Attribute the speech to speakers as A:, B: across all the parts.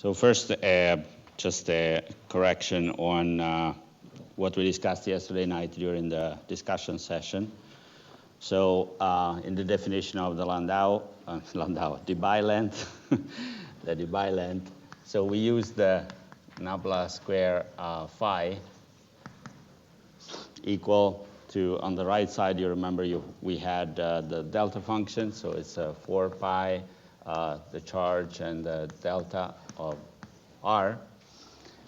A: So first, just a correction on what we discussed yesterday night during the discussion session. So in the definition of the Landau, Debye length, the Debye length, so we use the nabla square phi equal to, on the right side, you remember we had the delta function, so it's 4 pi, the charge, and the delta of r.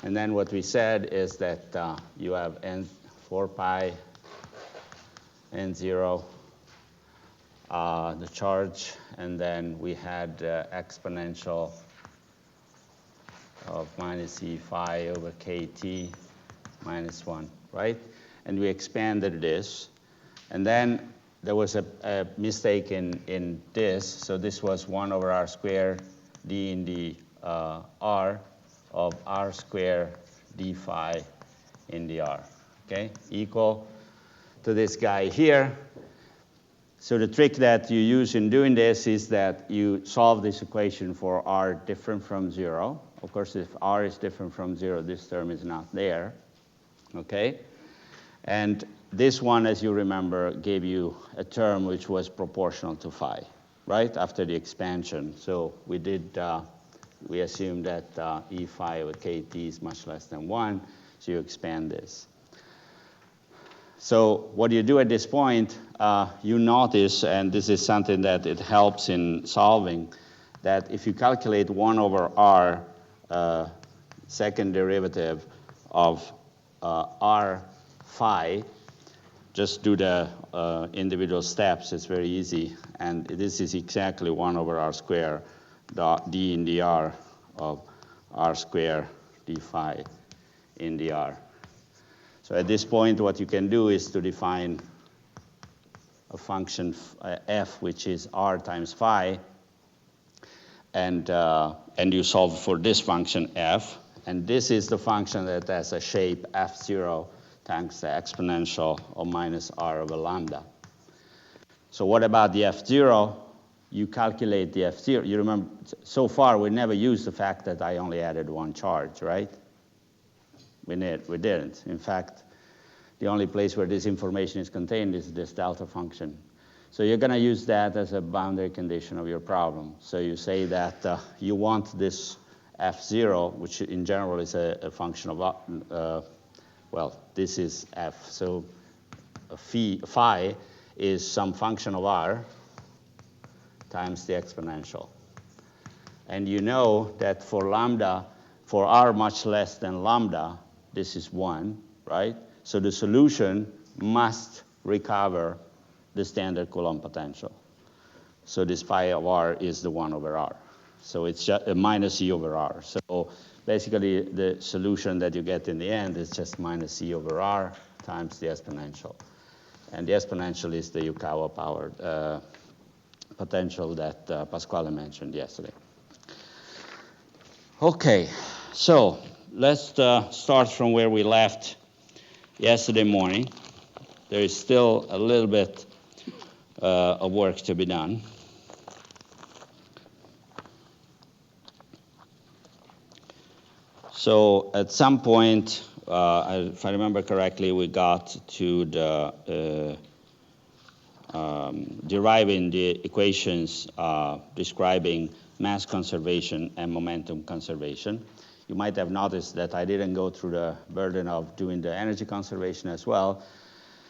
A: And then what we said is that you have n 4 pi n0, the charge, and then we had exponential of minus e phi over kt minus 1, right? And we expanded this. And then there was a mistake in this. So this was 1 over r squared d in the r of r squared d phi in the r, okay? Equal to this guy here. So the trick that you use in doing this is that you solve this equation for r different from 0. Of course, if r is different from 0, this term is not there, okay? And this one, as you remember, gave you a term which was proportional to phi, right, after the expansion. So we did, we assumed that e phi over kt is much less than 1, so you expand this. So what you do at this point, you notice, and this is something that it helps in solving, that if you calculate 1 over r second derivative of r phi, just do the individual steps. It's very easy. And this is exactly 1 over r squared d in the r of r squared d phi in the r. So at this point, what you can do is to define a function f, which is r times phi, and you solve for this function f. And this is the function that has a shape f0 times the exponential of minus r over lambda. So what about the f0? You calculate the f0. You remember, so far we never used the fact that I only added 1 charge, right? We didn't. In fact, the only place where this information is contained is this delta function. So you're going to use that as a boundary condition of your problem. So you say that you want this f0, which in general is a function of, well, this is f. So phi is some function of r times the exponential. And you know that for lambda, for r much less than lambda, this is 1, right? So the solution must recover the standard Coulomb potential. So this phi of r is the 1 over r. So it's just a minus e over r. So basically, the solution that you get in the end is just minus e over r times the exponential. And the exponential is the Yukawa-powered potential that Pasquale mentioned yesterday. Okay, so let's start from where we left yesterday morning. There is still a little bit of work to be done. So at some point, if I remember correctly, we got to the deriving the equations describing mass conservation and momentum conservation. You might have noticed that I didn't go through the burden of doing the energy conservation as well.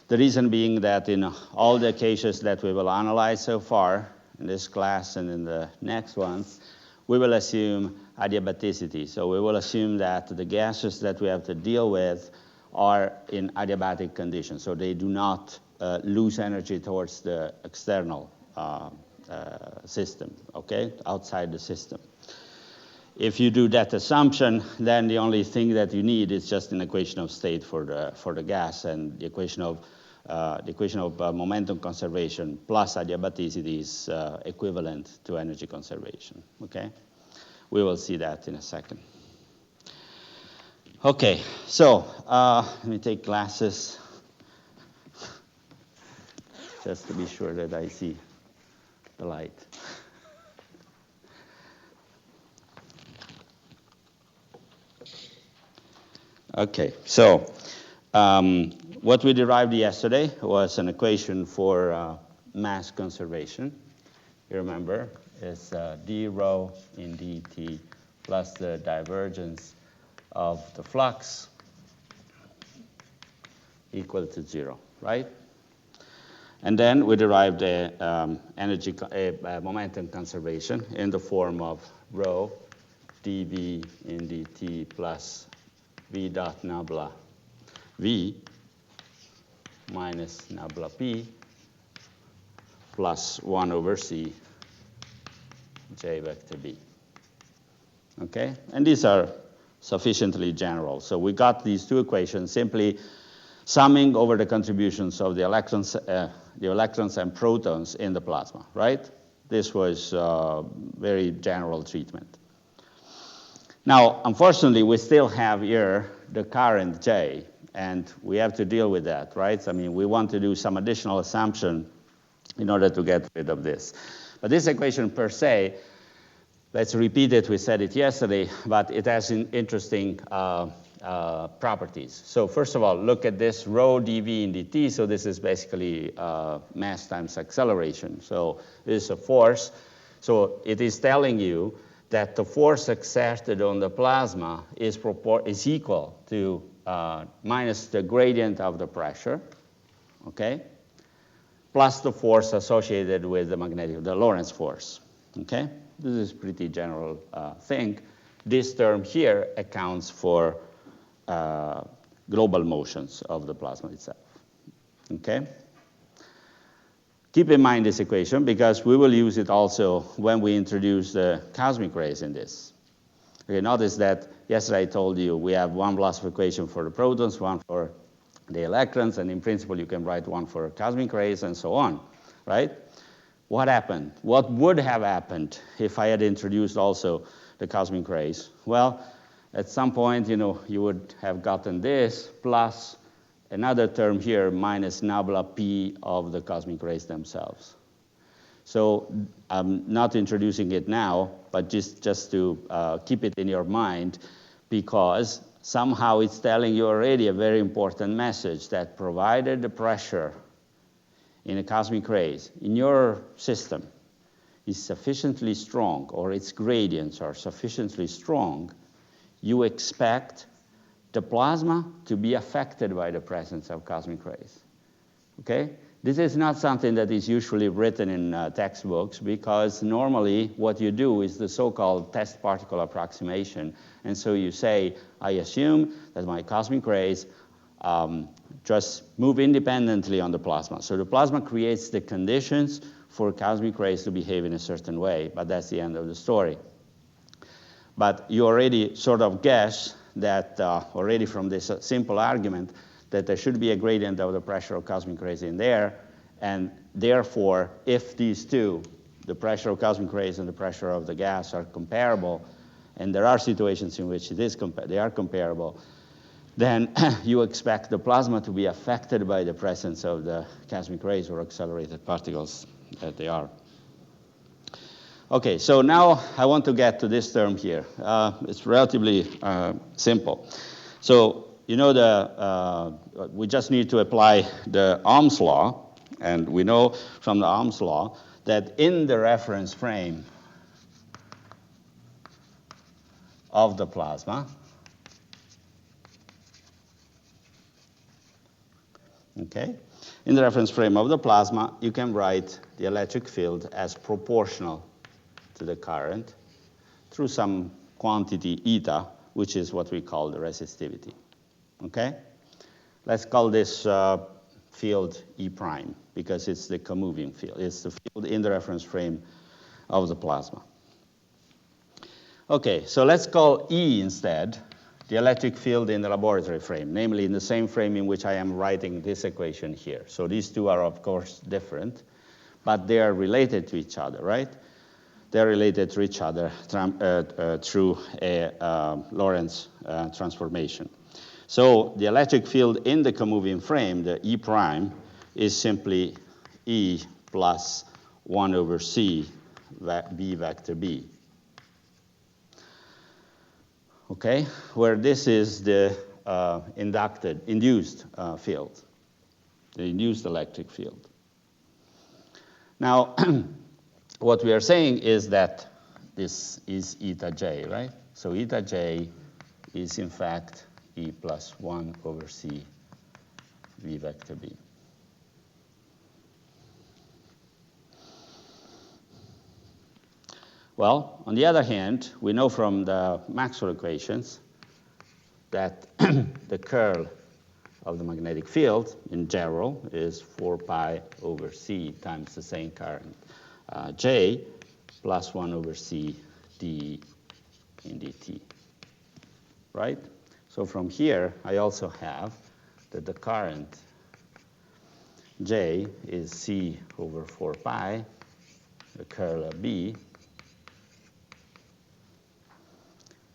A: The reason being that in all the cases that we will analyze so far in this class and in the next ones, we will assume adiabaticity. So we will assume that the gases that we have to deal with are in adiabatic conditions. So they do not lose energy towards the external system, okay, outside the system. If you do that assumption, then the only thing that you need is just an equation of state for the gas, and the equation of momentum conservation plus adiabaticity is equivalent to energy conservation. Okay, we will see that in a second. Okay, so let me take glasses just to be sure that I see the light. Okay, so what we derived yesterday was an equation for mass conservation. You remember, it's d rho in dt plus the divergence of the flux equal to 0, right? And then we derived a momentum conservation in the form of rho dv in dt plus v dot nabla v minus nabla p plus 1 over c j vector b. Okay? And these are sufficiently general. So we got these two equations simply summing over the contributions of the electrons and protons in the plasma, right? This was very general treatment. Now, unfortunately, we still have here the current J, and we have to deal with that, right? I mean, we want to do some additional assumption in order to get rid of this. But this equation per se, let's repeat it, we said it yesterday, but it has interesting properties. So first of all, look at this rho dv in dt. So this is basically mass times acceleration. So this is a force. So it is telling you that the force exerted on the plasma is equal to minus the gradient of the pressure, okay, plus the force associated with the Lorentz force, okay? This is a pretty general thing. This term here accounts for global motions of the plasma itself, okay? Keep in mind this equation because we will use it also when we introduce the cosmic rays in this. Okay, notice that yesterday I told you we have one Blasi equation for the protons, one for the electrons, and in principle you can write one for cosmic rays and so on, right? What happened? What would have happened if I had introduced also the cosmic rays? Well, at some point, you would have gotten this plus another term here minus nabla p of the cosmic rays themselves. So I'm not introducing it now, but just to keep it in your mind, because somehow it's telling you already a very important message that provided the pressure in a cosmic rays in your system is sufficiently strong, or its gradients are sufficiently strong, you expect the plasma to be affected by the presence of cosmic rays, okay? This is not something that is usually written in textbooks because normally what you do is the so-called test particle approximation. And so you say, I assume that my cosmic rays just move independently on the plasma. So the plasma creates the conditions for cosmic rays to behave in a certain way, but that's the end of the story. But you already sort of guess that already from this simple argument that there should be a gradient of the pressure of cosmic rays in there, and therefore, if these two, the pressure of cosmic rays and the pressure of the gas are comparable, and there are situations in which they are comparable, then you expect the plasma to be affected by the presence of the cosmic rays or accelerated particles that they are. Okay, so now I want to get to this term here. It's relatively simple. So, we just need to apply the Ohm's law, and we know from the Ohm's law that in the reference frame of the plasma, okay, in the reference frame of the plasma, you can write the electric field as proportional to the current through some quantity eta, which is what we call the resistivity. Okay? Let's call this field E prime because it's the comoving field. It's the field in the reference frame of the plasma. Okay, so let's call E instead the electric field in the laboratory frame, namely in the same frame in which I am writing this equation here. So these two are, of course, different, but they are related to each other, right? They're related to each other through a Lorentz transformation. So the electric field in the comoving frame, the E prime, is simply E plus 1 over C B vector B. Okay, where this is the induced field, the induced electric field. Now, what we are saying is that this is eta j, right? So eta j is in fact E plus 1 over C V vector B. Well, on the other hand, we know from the Maxwell equations that the curl of the magnetic field in general is 4 pi over C times the same current J plus 1 over C d in dt, right? So from here, I also have that the current J is C over 4 pi, the curl of B,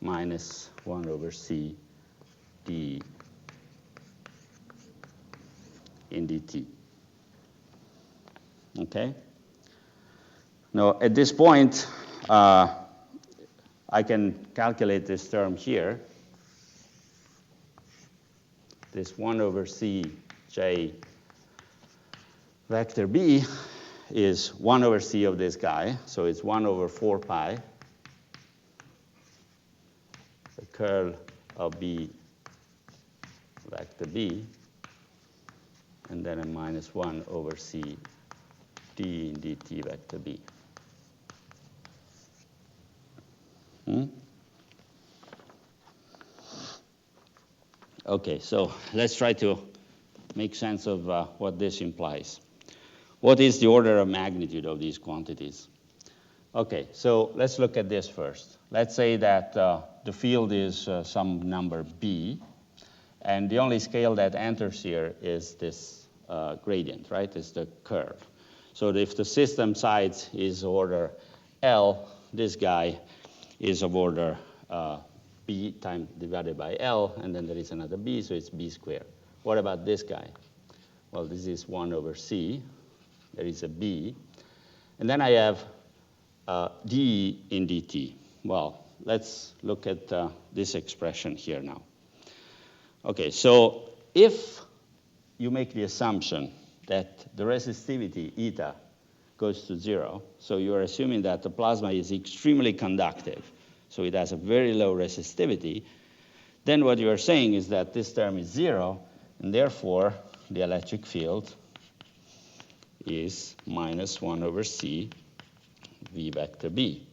A: minus 1 over C d in dt. Okay? Now, at this point, I can calculate this term here. This 1 over C j vector B is 1 over C of this guy, so it's 1 over 4 pi. The curl of B vector B, and then a minus 1 over C d in dt vector B. Okay, so let's try to make sense of what this implies. What is the order of magnitude of these quantities? Okay, so let's look at this first. Let's say that the field is some number b, and the only scale that enters here is this gradient, right? It's the curve. So if the system size is order L, this guy is of order b time divided by L, and then there is another b, so it's b squared. What about this guy? Well, this is 1 over c. There is a b. And then I have d in dt. Well, let's look at this expression here now. Okay, so if you make the assumption that the resistivity, eta, goes to 0, so you're assuming that the plasma is extremely conductive, so it has a very low resistivity, then what you are saying is that this term is 0, and therefore the electric field is minus 1 over C V vector B.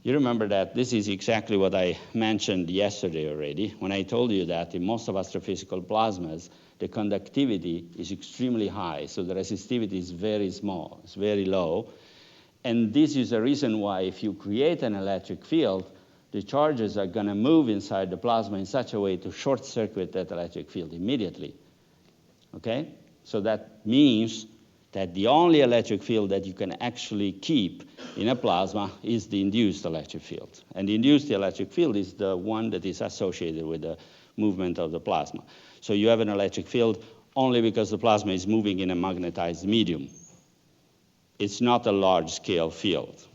A: You remember that this is exactly what I mentioned yesterday already, when I told you that in most of astrophysical plasmas, the conductivity is extremely high, so the resistivity is very small, it's very low. And this is a reason why if you create an electric field, the charges are going to move inside the plasma in such a way to short circuit that electric field immediately. Okay? So that means that the only electric field that you can actually keep in a plasma is the induced electric field. And the induced electric field is the one that is associated with the movement of the plasma. So you have an electric field only because the plasma is moving in a magnetized medium. It's not a large-scale field.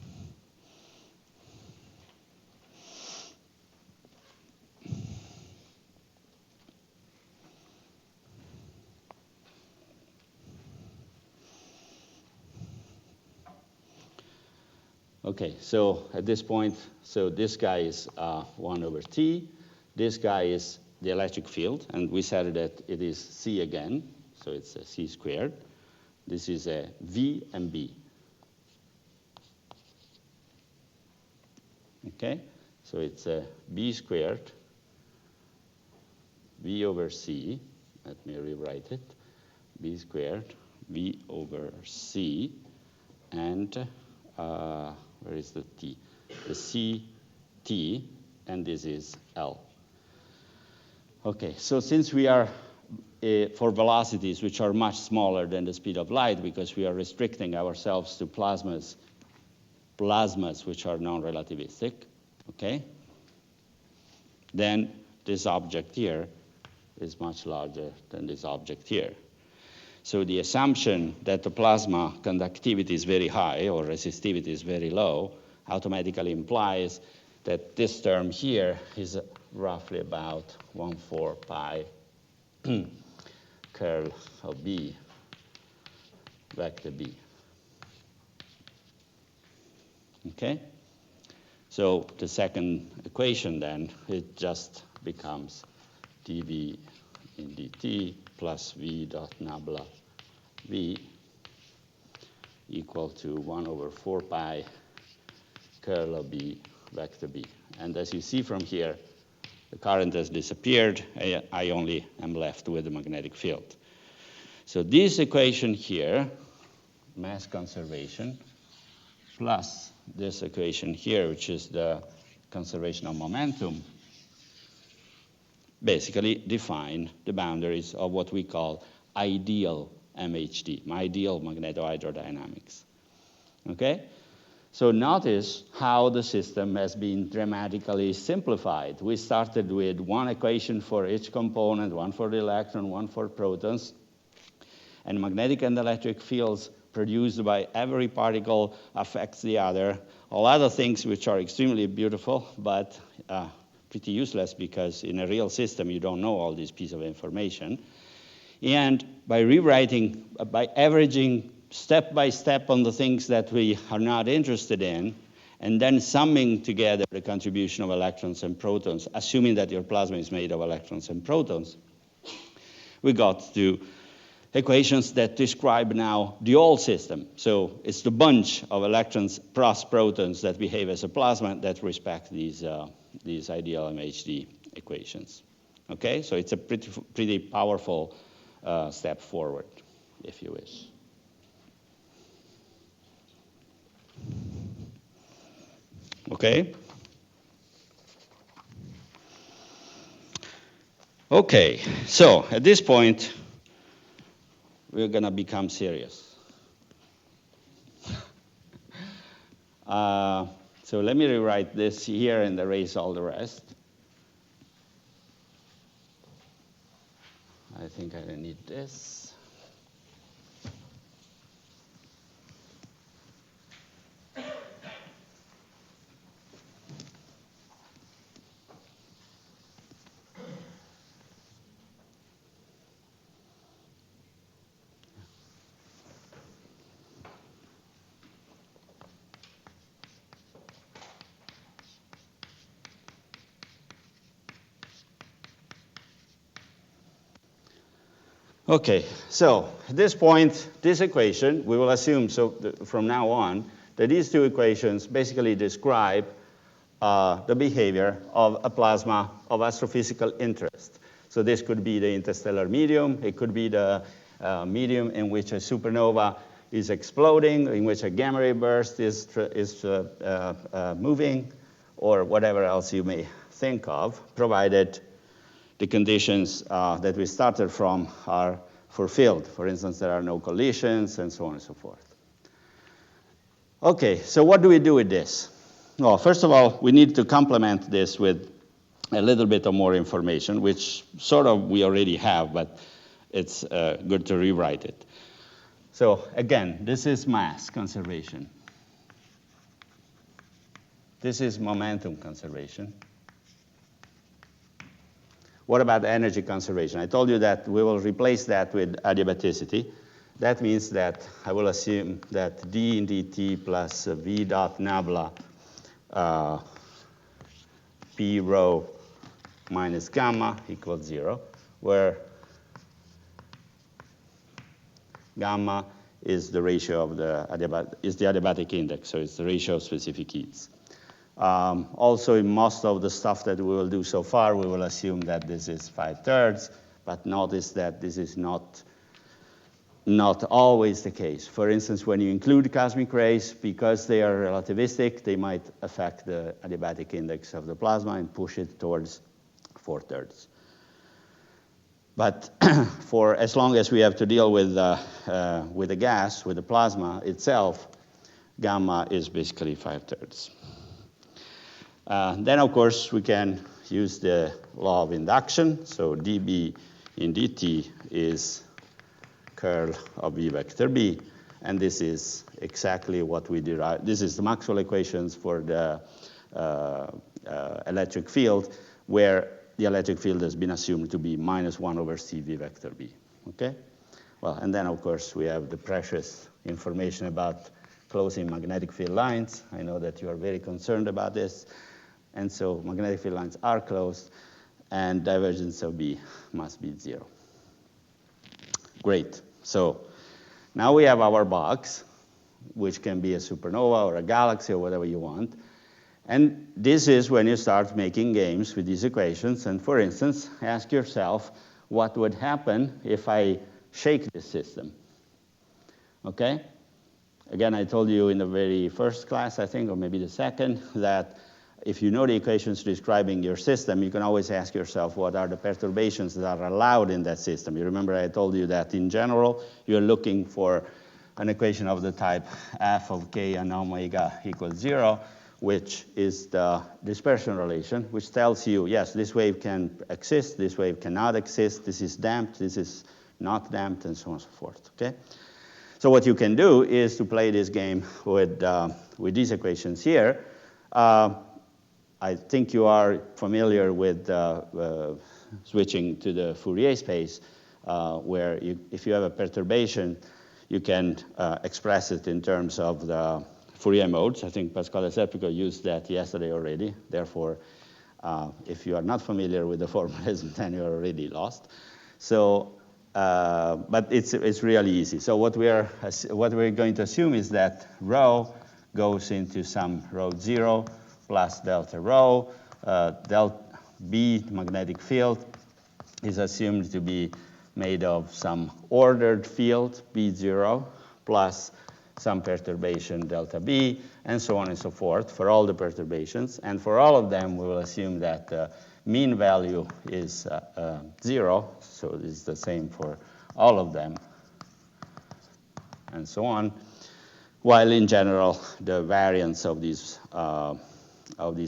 A: Okay, so at this point, so this guy is 1 over T. This guy is the electric field, and we said that it is C again, so it's a C squared. This is a V and B. Okay, so it's a B squared, V over C. Let me rewrite it. B squared, V over C, and where is the T? The C, T, and this is L. Okay, so since we are for velocities which are much smaller than the speed of light, because we are restricting ourselves to plasmas which are non-relativistic, okay, then this object here is much larger than this object here. So the assumption that the plasma conductivity is very high or resistivity is very low automatically implies that this term here is roughly about 1/4 pi curl of B, vector B. Okay? So the second equation then, it just becomes dV in dt plus V dot nabla V equal to 1/4 pi curl of B vector B. And as you see from here, the current has disappeared. I only am left with the magnetic field. So this equation here, mass conservation, plus this equation here, which is the conservation of momentum, basically define the boundaries of what we call ideal MHD, ideal magnetohydrodynamics. Okay? So notice how the system has been dramatically simplified. We started with one equation for each component, one for the electron, one for protons, and magnetic and electric fields produced by every particle affects the other. A lot of things which are extremely beautiful, but pretty useless because in a real system you don't know all this piece of information. And by rewriting, by averaging step by step on the things that we are not interested in, and then summing together the contribution of electrons and protons, assuming that your plasma is made of electrons and protons, we got to equations that describe now the whole system. So it's the bunch of electrons plus protons that behave as a plasma that respect these ideal MHD equations. Okay, so it's a pretty powerful step forward, if you wish. Okay. Okay, so at this point, we're going to become serious. So let me rewrite this here and erase all the rest. I think I don't need this. Okay, so at this point, this equation, we will assume, so from now on, that these two equations basically describe the behavior of a plasma of astrophysical interest. So this could be the interstellar medium, it could be the medium in which a supernova is exploding, in which a gamma ray burst is moving, or whatever else you may think of, provided the conditions that we started from are fulfilled. For instance, there are no collisions, and so on and so forth. Okay, so what do we do with this? Well, first of all, we need to complement this with a little bit of more information, which sort of we already have, but it's good to rewrite it. So again, this is mass conservation. This is momentum conservation. What about energy conservation? I told you that we will replace that with adiabaticity. That means that I will assume that d in dt plus v dot nabla p rho minus gamma equals 0, where gamma is the ratio of the adiabatic index, so it's the ratio of specific heats. Also, in most of the stuff that we will do so far, we will assume that this is 5/3, but notice that this is not always the case. For instance, when you include cosmic rays, because they are relativistic, they might affect the adiabatic index of the plasma and push it towards 4/3. But for as long as we have to deal with the gas, with the plasma itself, gamma is basically 5/3. Then, of course, we can use the law of induction. So dB in dt is curl of B vector B. And this is exactly what we derive. This is the Maxwell equations for the electric field. where the electric field has been assumed to be -1 over CV vector B, okay? Well, and then, of course, we have the precious information about closing magnetic field lines. I know that you are very concerned about this. And so magnetic field lines are closed, and divergence of B must be 0. Great. So now we have our box, which can be a supernova or a galaxy or whatever you want. And this is when you start making games with these equations. And for instance, ask yourself, what would happen if I shake this system? Okay? Again, I told you in the very first class, I think, or maybe the second, that if you know the equations describing your system, you can always ask yourself what are the perturbations that are allowed in that system. You remember I told you that in general, you're looking for an equation of the type f of k and omega equals 0, which is the dispersion relation, which tells you, yes, this wave can exist, this wave cannot exist, this is damped, this is not damped, and so on and so forth, okay? So what you can do is to play this game with these equations here. I think you are familiar with switching to the Fourier space, where if you have a perturbation, you can express it in terms of the Fourier modes. I think Pasquale used that yesterday already. Therefore, if you are not familiar with the formulas, then you're already lost. So, but it's really easy. So what we're going to assume is that rho goes into some rho 0 plus delta rho. Delta B, magnetic field, is assumed to be made of some ordered field, B0, plus some perturbation, delta B, and so on and so forth for all the perturbations. And for all of them, we will assume that the mean value is 0. So this is the same for all of them, and so on. While in general, the variance of these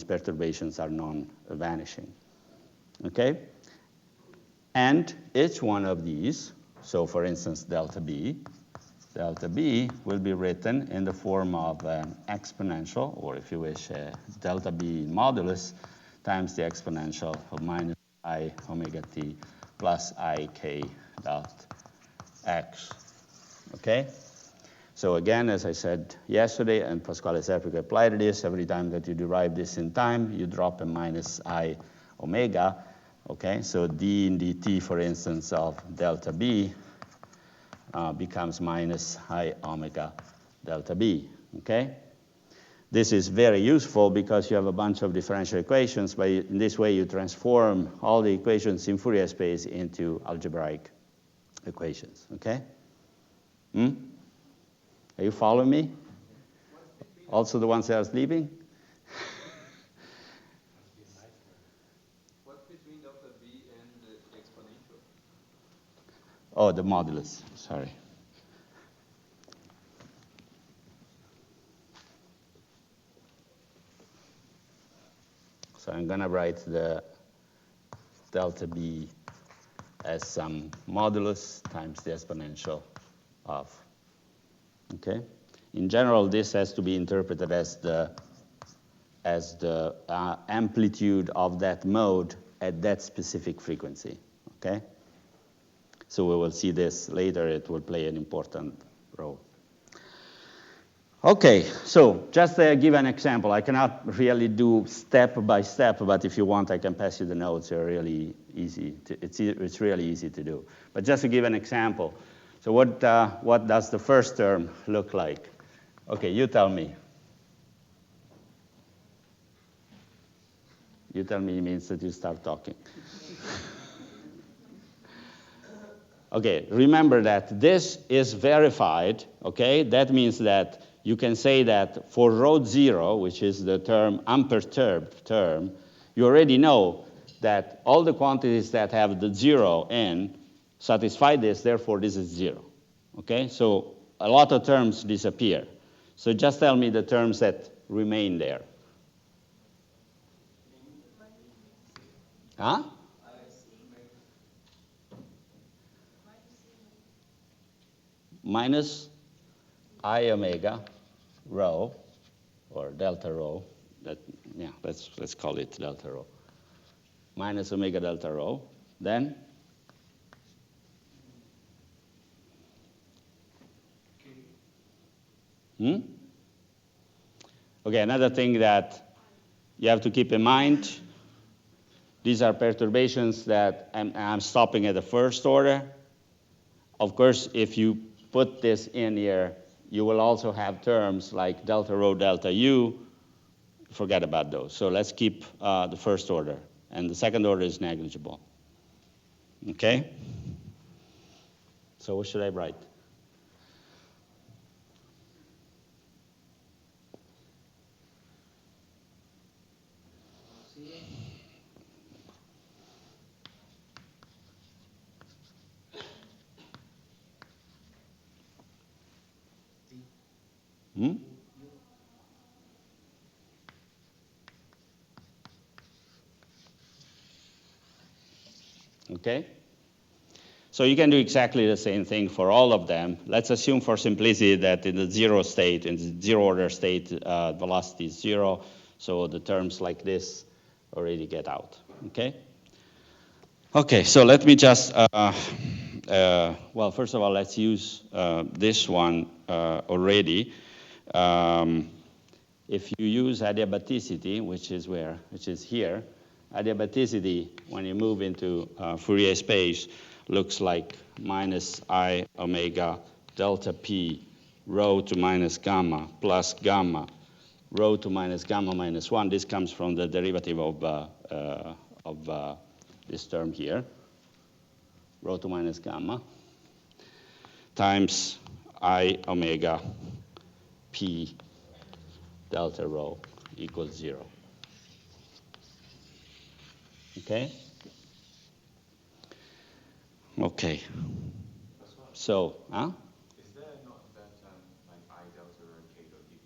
A: perturbations are non-vanishing, okay? And each one of these, so for instance, delta B will be written in the form of an exponential, or if you wish, delta B modulus times the exponential of minus I omega t plus ik dot x, okay? So again, as I said yesterday, and Pasquale applied this, every time that you derive this in time, you drop a minus I omega, okay? So d in dt, for instance, of delta B becomes minus I omega delta B, okay? This is very useful because you have a bunch of differential equations, but in this way you transform all the equations in Fourier space into algebraic equations, okay? Are you following me? Also the ones that are sleeping?
B: What's between delta B and the exponential?
A: Oh, the modulus, sorry. So I'm going to write the delta B as some modulus times the exponential of. Okay? In general, this has to be interpreted as the amplitude of that mode at that specific frequency. Okay? So we will see this later. It will play an important role. Okay, so just to give an example, I cannot really do step by step, but if you want, I can pass you the notes. They're really easy. It's really easy to do. But just to give an example, so what does the first term look like? Okay, you tell me. You tell me means that you start talking. Okay, remember that this is verified, okay? That means that you can say that for rho 0, which is the term unperturbed term, you already know that all the quantities that have the 0 in satisfy this, therefore this is 0. Okay, so a lot of terms disappear. So just tell me the terms that remain there. Huh? Minus I omega rho, or delta rho. Let's call it delta rho. minus omega delta rho. Then? Okay, another thing that you have to keep in mind, these are perturbations that I'm stopping at the first order. Of course, if you put this in here, you will also have terms like delta rho, delta u. Forget about those. So let's keep the first order. And the second order is negligible. Okay? So what should I write? Okay? So you can do exactly the same thing for all of them. Let's assume for simplicity that in the zero state, in the zero order state, velocity is 0. So the terms like this already get out. Okay? Okay, so let me just, well, first of all, let's use this one already. If you use adiabaticity, which is where? Which is here. Adiabaticity, when you move into Fourier space, looks like minus I omega delta p rho to minus gamma plus gamma rho to minus gamma minus 1. This comes from the derivative of this term here, rho to minus gamma, times I omega p delta rho equals 0. Okay? Okay. So, huh?
B: Is there not a third term like I delta rho k dot u?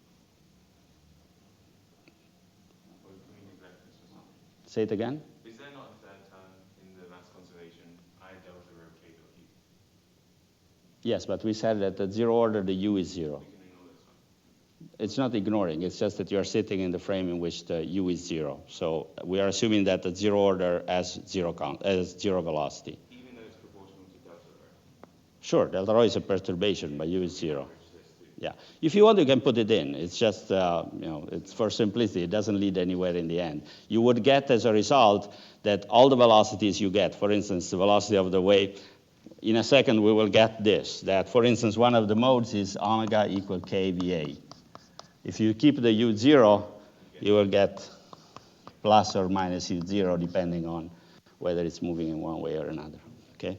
B: Or can we neglect this or something?
A: Say it again?
B: Is there not a third term in the mass conservation I delta rho k dot u?
A: Yes, but we said that at zero order the u is 0.
B: We can ignore this one.
A: It's not ignoring, it's just that you are sitting in the frame in which the u is 0. So we are assuming that the zero order has zero velocity.
B: Even though it's proportional to delta rho?
A: Sure, delta rho is a perturbation, but u is 0. Yeah, if you want, you can put it in. It's just, it's for simplicity. It doesn't lead anywhere in the end. You would get as a result that all the velocities you get, for instance, the velocity of the wave, in a second we will get this, that for instance, one of the modes is omega equal kVA. If you keep the u 0, you will get plus or minus u 0, depending on whether it's moving in one way or another, okay?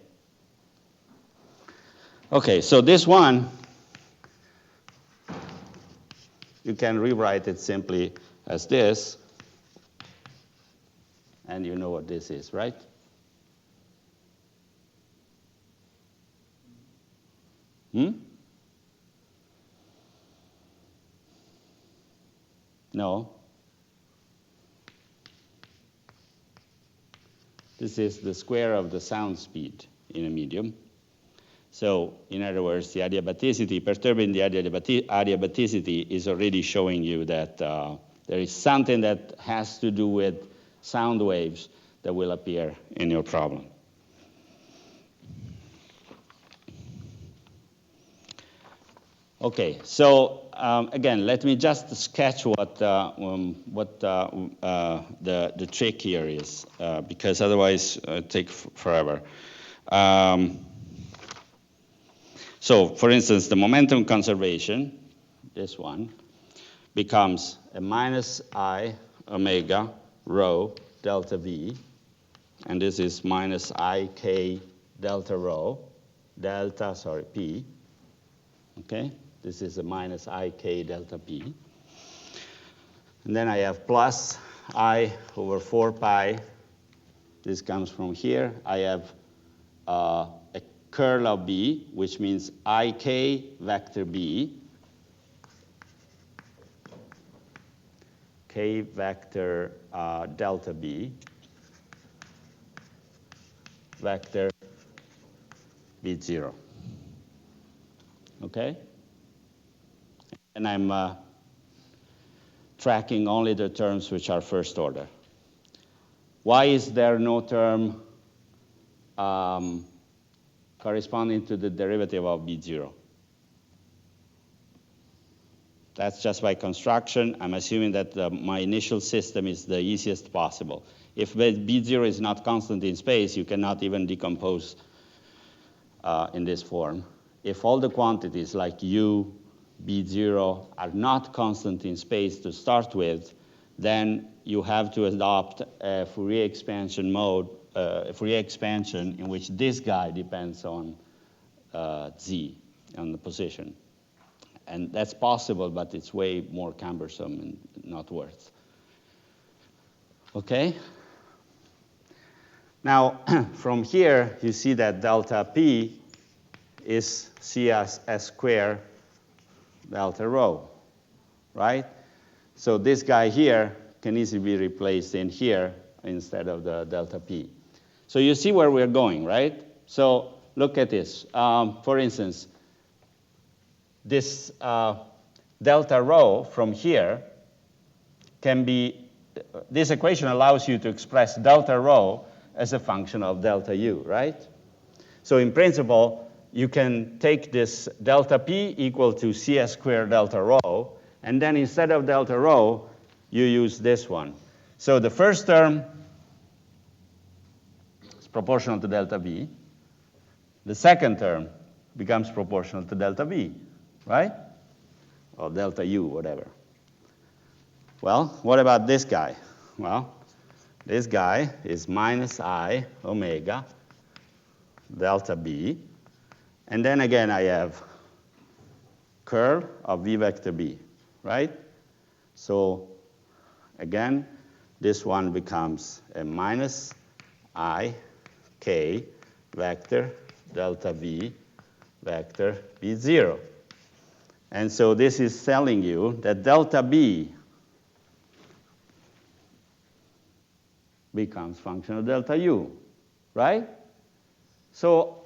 A: Okay, so this one, you can rewrite it simply as this, and you know what this is, right? No. This is the square of the sound speed in a medium. So, in other words, the adiabaticity, perturbing the adiabaticity is already showing you that there is something that has to do with sound waves that will appear in your problem. Okay, so again, let me just sketch what the trick here is, because otherwise it takes forever. So, for instance, the momentum conservation, this one, becomes a minus I omega rho delta V, and this is minus I k delta rho, P, okay? This is a minus I k delta P. And then I have plus I over 4 pi. This comes from here. I have a curl of B, which means ik vector B, k vector delta B, vector B0. Okay? And I'm tracking only the terms which are first order. why is there no term corresponding to the derivative of B0? That's just by construction. I'm assuming that my initial system is the easiest possible. If B0 is not constant in space, you cannot even decompose in this form. If all the quantities like U, B0 are not constant in space to start with, then you have to adopt a Fourier expansion mode, a Fourier expansion in which this guy depends on Z, on the position. And that's possible, but it's way more cumbersome and not worth. Okay? Now, from here, you see that delta P is C as S squared delta rho, right? So this guy here can easily be replaced in here instead of the delta P. So you see where we're going, right? So look at this. For instance, this delta rho from here can be, this equation allows you to express delta rho as a function of delta U, right? So in principle, you can take this delta P equal to CS squared delta rho, and then instead of delta rho, you use this one. So the first term is proportional to delta V. The second term becomes proportional to delta V, right? Or delta U, whatever. Well, what about this guy? Well, this guy is minus I omega delta B. And then again, I have curl of V vector B, right? So again, this one becomes a minus I K vector delta V vector B0. And so this is telling you that delta B becomes function of delta U, right? So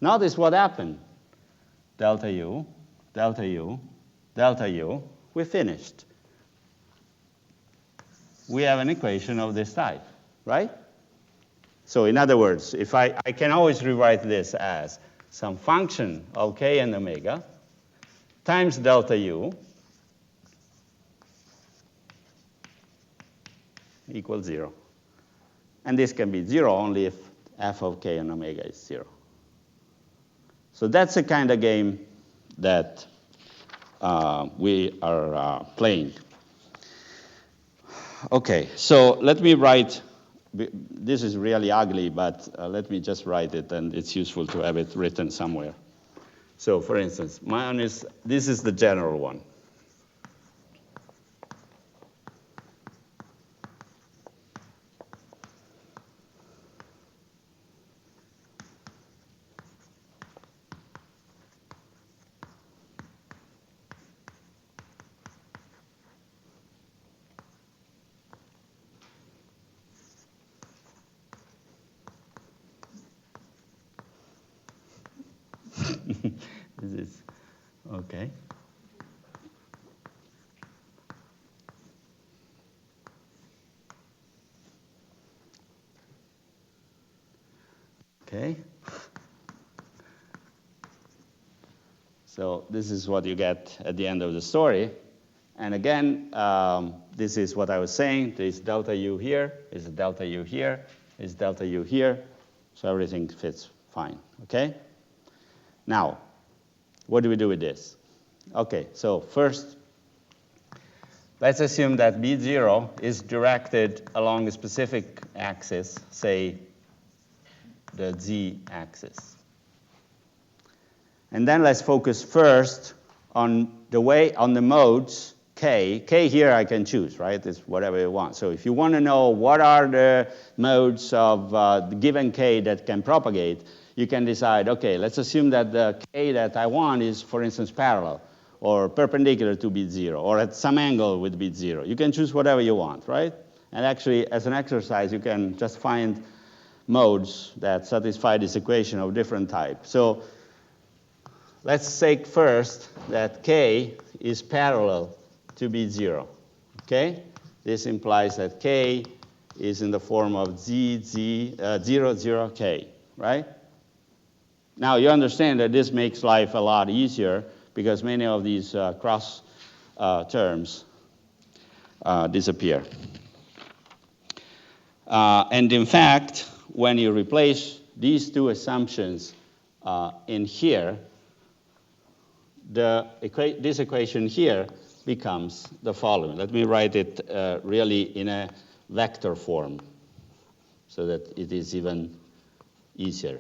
A: notice what happened. Delta U, delta U, delta U, we're finished. We have an equation of this type, right? So in other words, if I can always rewrite this as some function of K and omega times delta U equals 0. And this can be 0 only if f of K and omega is 0. So that's the kind of game that we are playing. Okay, so let me write. This is really ugly, but let me just write it, and it's useful to have it written somewhere. So for instance, this is the general one. This is okay. Okay. So this is what you get at the end of the story. And again, this is what I was saying. There's delta U here, there's delta U here, there's delta U here. So everything fits fine, okay? Now, what do we do with this? Okay, so first, let's assume that B0 is directed along a specific axis, say the Z axis. And then let's focus first on the modes K. K here I can choose, right? It's whatever you want. So if you want to know what are the modes of the given K that can propagate, you can decide, okay, let's assume that the K that I want is, for instance, parallel or perpendicular to B0 or at some angle with B0. You can choose whatever you want, right? And actually, as an exercise, you can just find modes that satisfy this equation of different type. So let's take first that K is parallel to B0, okay? This implies that K is in the form of z, 0, 0, k, right? Now, you understand that this makes life a lot easier because many of these cross terms disappear. And in fact, when you replace these two assumptions in here, this equation here becomes the following. Let me write it really in a vector form so that it is even easier.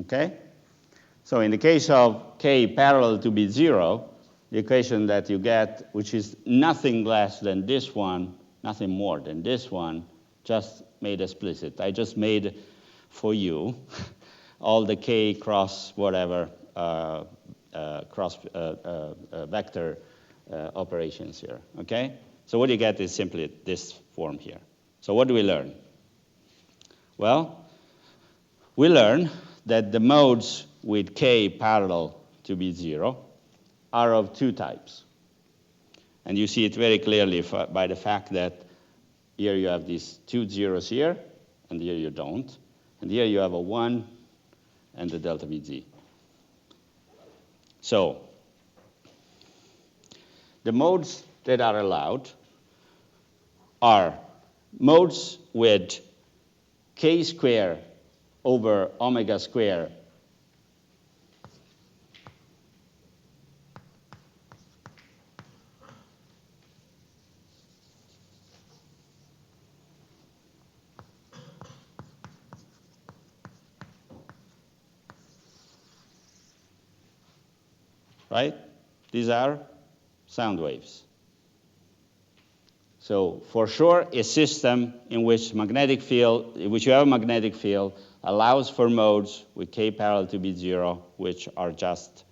A: Okay? So in the case of k parallel to be 0, the equation that you get, which is nothing less than this one, nothing more than this one, just made explicit. I just made for you all the k cross whatever, cross vector operations here, okay? So what you get is simply this form here. So what do we learn? Well, we learn that the modes with k parallel to be 0 are of two types. And you see it very clearly by the fact that here you have these two zeros here, and here you don't. And here you have a 1 and the delta VZ. So the modes that are allowed are modes with k square over omega square right? These are sound waves. So for sure, a system in which you have a magnetic field allows for modes with k parallel to be 0, which are just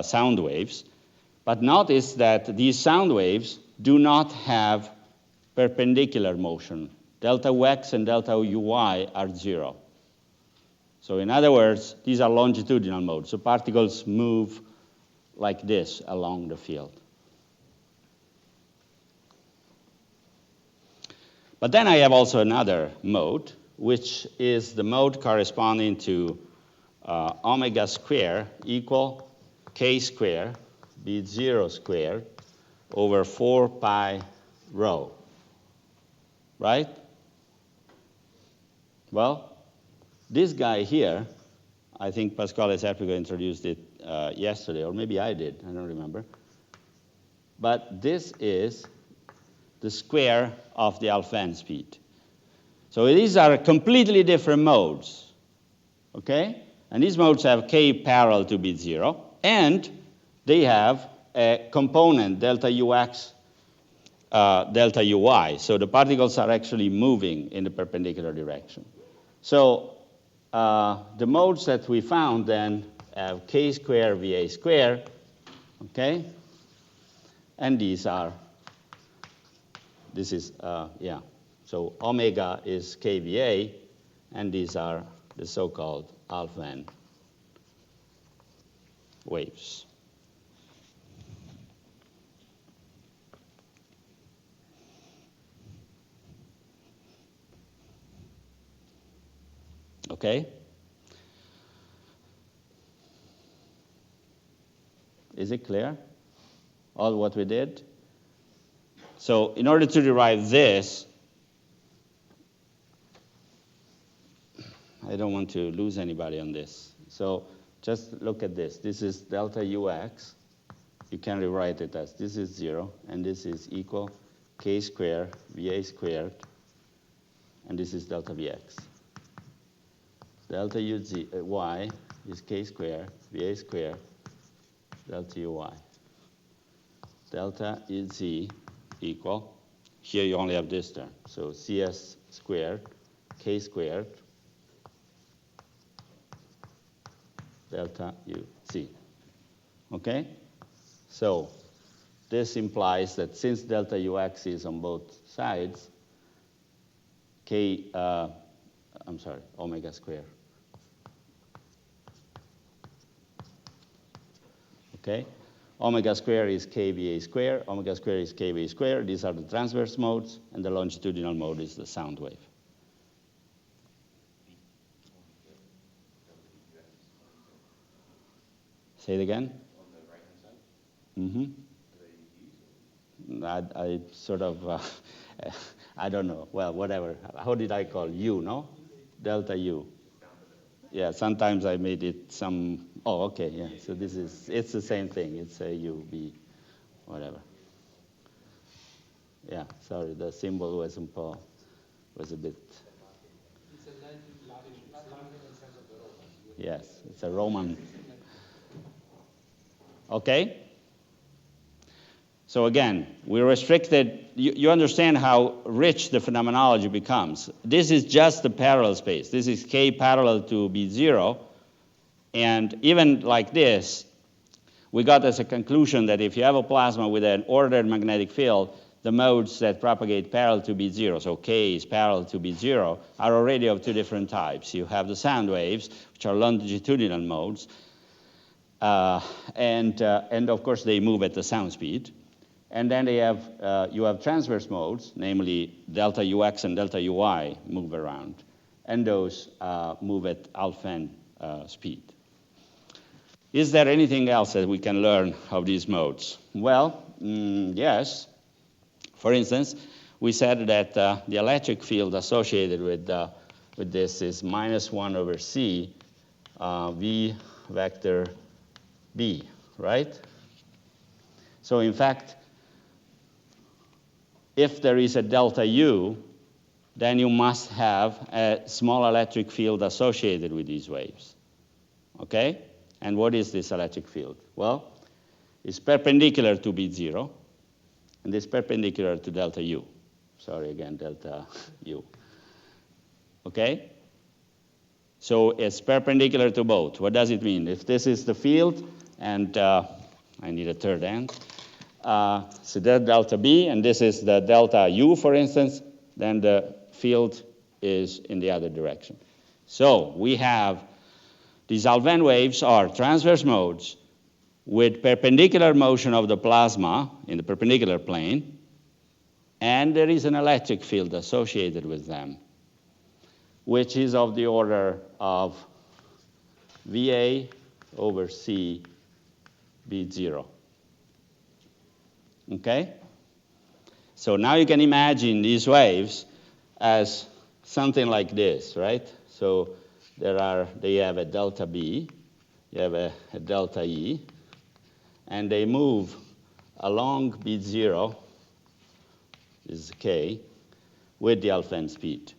A: sound waves. But notice that these sound waves do not have perpendicular motion. Delta Ux and delta Uy are 0. So in other words, these are longitudinal modes. So particles move like this along the field. But then I have also another mode, which is the mode corresponding to omega square equal k square be 0 squared over 4 pi rho, right? Well, this guy here, I think Pasquale introduced it yesterday, or maybe I did, I don't remember. But this is the square of the Alfvén speed. So these are completely different modes, okay? And these modes have k parallel to be 0, and they have a component, delta Ux, delta Uy. So the particles are actually moving in the perpendicular direction. So the modes that we found then have k square VA square, okay? And so omega is kVA, and these are the so-called Alfvén waves. Okay? Is it clear? All what we did? So in order to derive this, I don't want to lose anybody on this. So just look at this. This is delta Ux. You can rewrite it as this is 0, and this is equal k squared VA squared, and this is delta Vx. Delta y is k squared VA squared delta Uy. Delta Z equal Here you only have this term. So CS squared, K squared, delta UC. Okay? So this implies that since delta UX is on both sides, omega squared. Okay? Omega squared is kVA squared, omega squared is kV squared. These are the transverse modes, and the longitudinal mode is the sound wave. Say it again?
B: On the right-hand side?
A: Mm-hmm. I sort of, I don't know. Well, whatever. How did I call U, no? Delta U. Yeah, sometimes I made it some, oh, okay, yeah. So this is, it's the same thing. It's a U, B, whatever. Yeah, sorry, the symbol was a bit.
C: It's a Latin in sense of the Romans.
A: Yes, it's a Roman. Okay? So again, we're restricted. You understand how rich the phenomenology becomes. This is just the parallel space. This is K parallel to B0. And even like this, we got as a conclusion that if you have a plasma with an ordered magnetic field, the modes that propagate parallel to B0, so K is parallel to B0, are already of two different types. You have the sound waves, which are longitudinal modes, and of course they move at the sound speed. And then you have transverse modes, namely delta UX and delta UI move around, and those move at alpha n speed. Is there anything else that we can learn of these modes? Well, yes. For instance, we said that the electric field associated with this is -1/c V vector B, right? So in fact, if there is a delta U, then you must have a small electric field associated with these waves. Okay? And what is this electric field? Well, it's perpendicular to B0, and it's perpendicular to delta U. Sorry, again, delta U. Okay? So it's perpendicular to both. What does it mean? If this is the field, and I need a third hand, so that's delta B, and this is the delta U, for instance, then the field is in the other direction. So we have these Alfvén waves are transverse modes with perpendicular motion of the plasma in the perpendicular plane, and there is an electric field associated with them, which is of the order of VA over C B0. Okay? So now you can imagine these waves as something like this, right? So they have a delta B, you have a delta E, and they move along B0, this is K, with the Alfvén speed.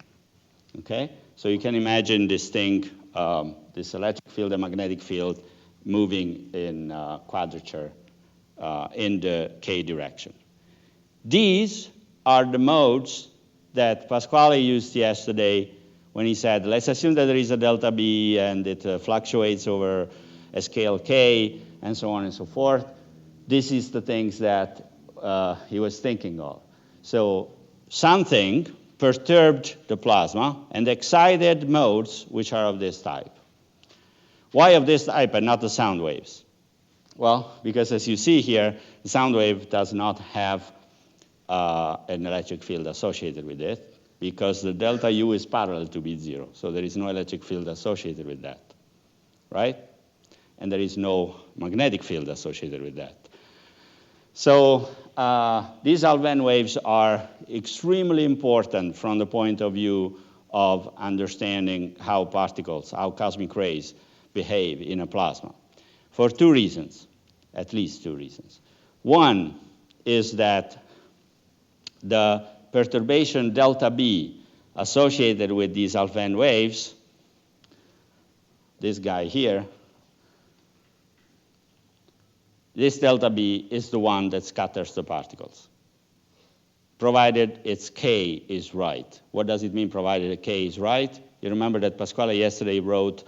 A: Okay? So you can imagine this thing, this electric field and magnetic field moving in quadrature in the K direction. These are the modes that Pasquale used yesterday when he said, let's assume that there is a delta B and it fluctuates over a scale K and so on and so forth. This is the things that he was thinking of. So something perturbed the plasma and excited modes which are of this type. Why of this type and not the sound waves? Well, because as you see here, the sound wave does not have an electric field associated with it, because the delta U is parallel to B0, so there is no electric field associated with that, right? And there is no magnetic field associated with that. So these Alfvén waves are extremely important from the point of view of understanding how particles, how cosmic rays behave in a plasma, for two reasons, at least two reasons. One is that the perturbation delta B associated with these Alfvén waves, this guy here, this delta B is the one that scatters the particles. provided its k is right. What does it mean, provided k is right? You remember that Pasquale yesterday wrote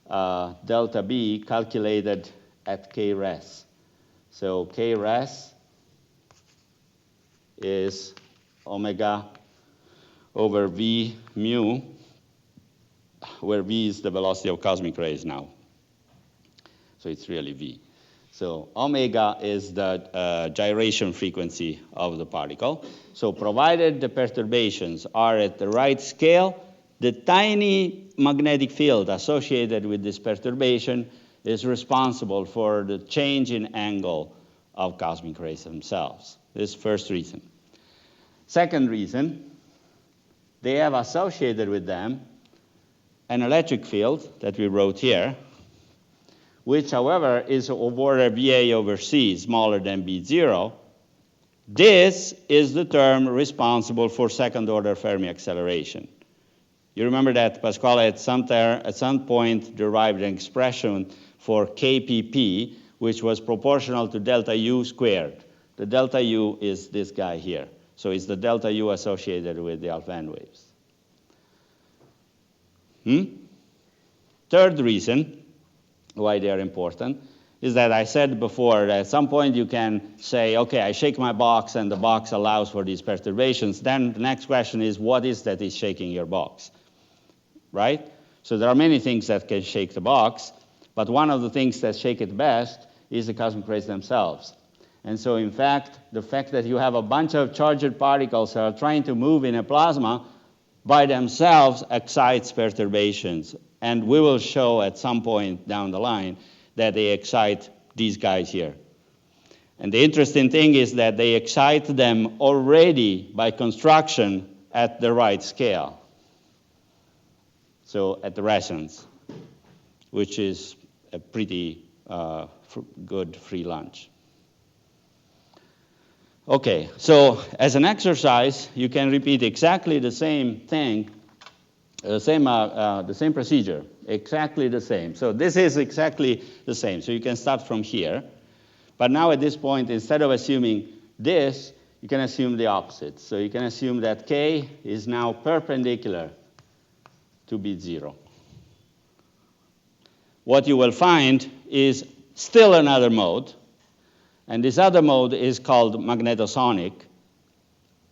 A: delta B calculated at k res. So k res is omega over v mu, where v is the velocity of cosmic rays now. So it's really v. So omega is the gyration frequency of the particle. So provided the perturbations are at the right scale, the tiny magnetic field associated with this perturbation is responsible for the change in angle of cosmic rays themselves. This is first reason. Second reason, they have associated with them an electric field that we wrote here, which, however, is of order VA over C, smaller than B0. This is the term responsible for second-order Fermi acceleration. You remember that Pasquale at some point derived an expression for KPP, which was proportional to delta U squared. The delta U is this guy here. So it's the delta U associated with the Alfvén waves. Third reason why they are important is that I said before that at some point you can say, okay, I shake my box and the box allows for these perturbations. Then the next question is, what is that is shaking your box? Right? So there are many things that can shake the box, but one of the things that shake it best is the cosmic rays themselves. And so in fact, the fact that you have a bunch of charged particles that are trying to move in a plasma by themselves excites perturbations. And we will show at some point down the line that they excite these guys here. And the interesting thing is that they excite them already by construction at the right scale. So at the resonance, which is a pretty good free lunch. Okay, so as an exercise, you can repeat exactly the same thing, the same procedure, exactly the same. So this is exactly the same. So you can start from here. But now at this point, instead of assuming this, you can assume the opposite. So you can assume that k is now perpendicular to B0. What you will find is still another mode. And this other mode is called magnetosonic.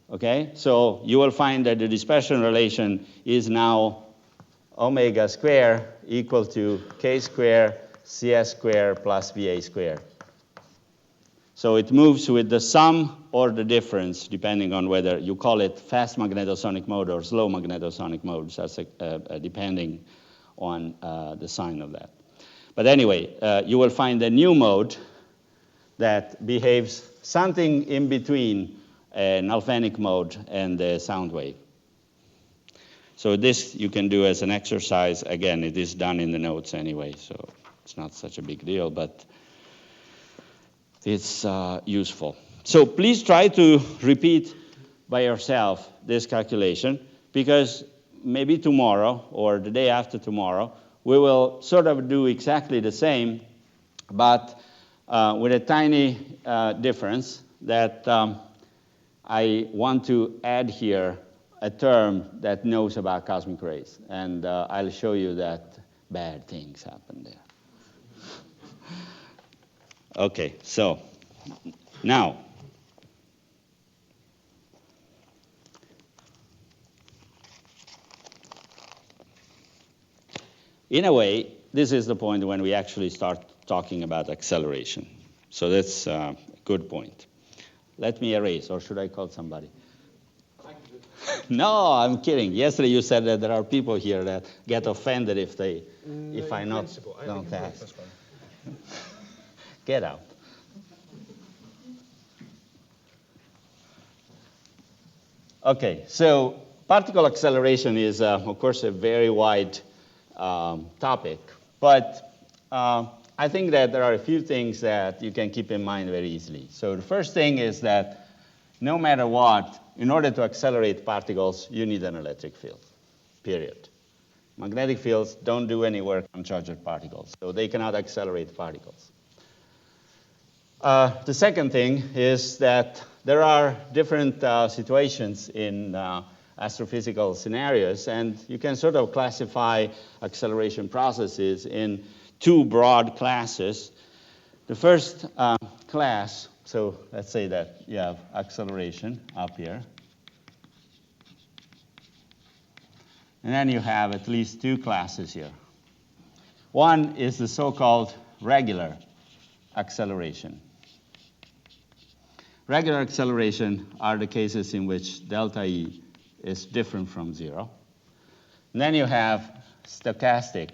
A: Okay? So you will find that the dispersion relation is now omega square equal to k square CS square plus VA square. So it moves with the sum or the difference, depending on whether you call it fast magnetosonic mode or slow magnetosonic mode, depending on the sign of that. But anyway, you will find a new mode that behaves something in between an Alfvénic mode and the sound wave. So this you can do as an exercise. Again, it is done in the notes anyway, so it's not such a big deal, but it's useful. So please try to repeat by yourself this calculation, because maybe tomorrow or the day after tomorrow, we will sort of do exactly the same, but with a tiny difference that I want to add here a term that knows about cosmic rays. And I'll show you that bad things happen there. Okay, so now, in a way, this is the point when we actually start talking about acceleration. So that's a good point. Let me erase, or should I call somebody? No, I'm kidding. Yesterday you said that there are people here that get offended if I don't ask. Get out. Okay, so particle acceleration is, of course, a very wide topic, but I think that there are a few things that you can keep in mind very easily. So the first thing is that no matter what, in order to accelerate particles, you need an electric field, period. Magnetic fields don't do any work on charged particles, so they cannot accelerate particles. The second thing is that there are different situations in astrophysical scenarios, and you can sort of classify acceleration processes in two broad classes. The first class, so let's say that you have acceleration up here. And then you have at least two classes here. One is the so-called regular acceleration. Regular acceleration are the cases in which delta E is different from 0. And then you have stochastic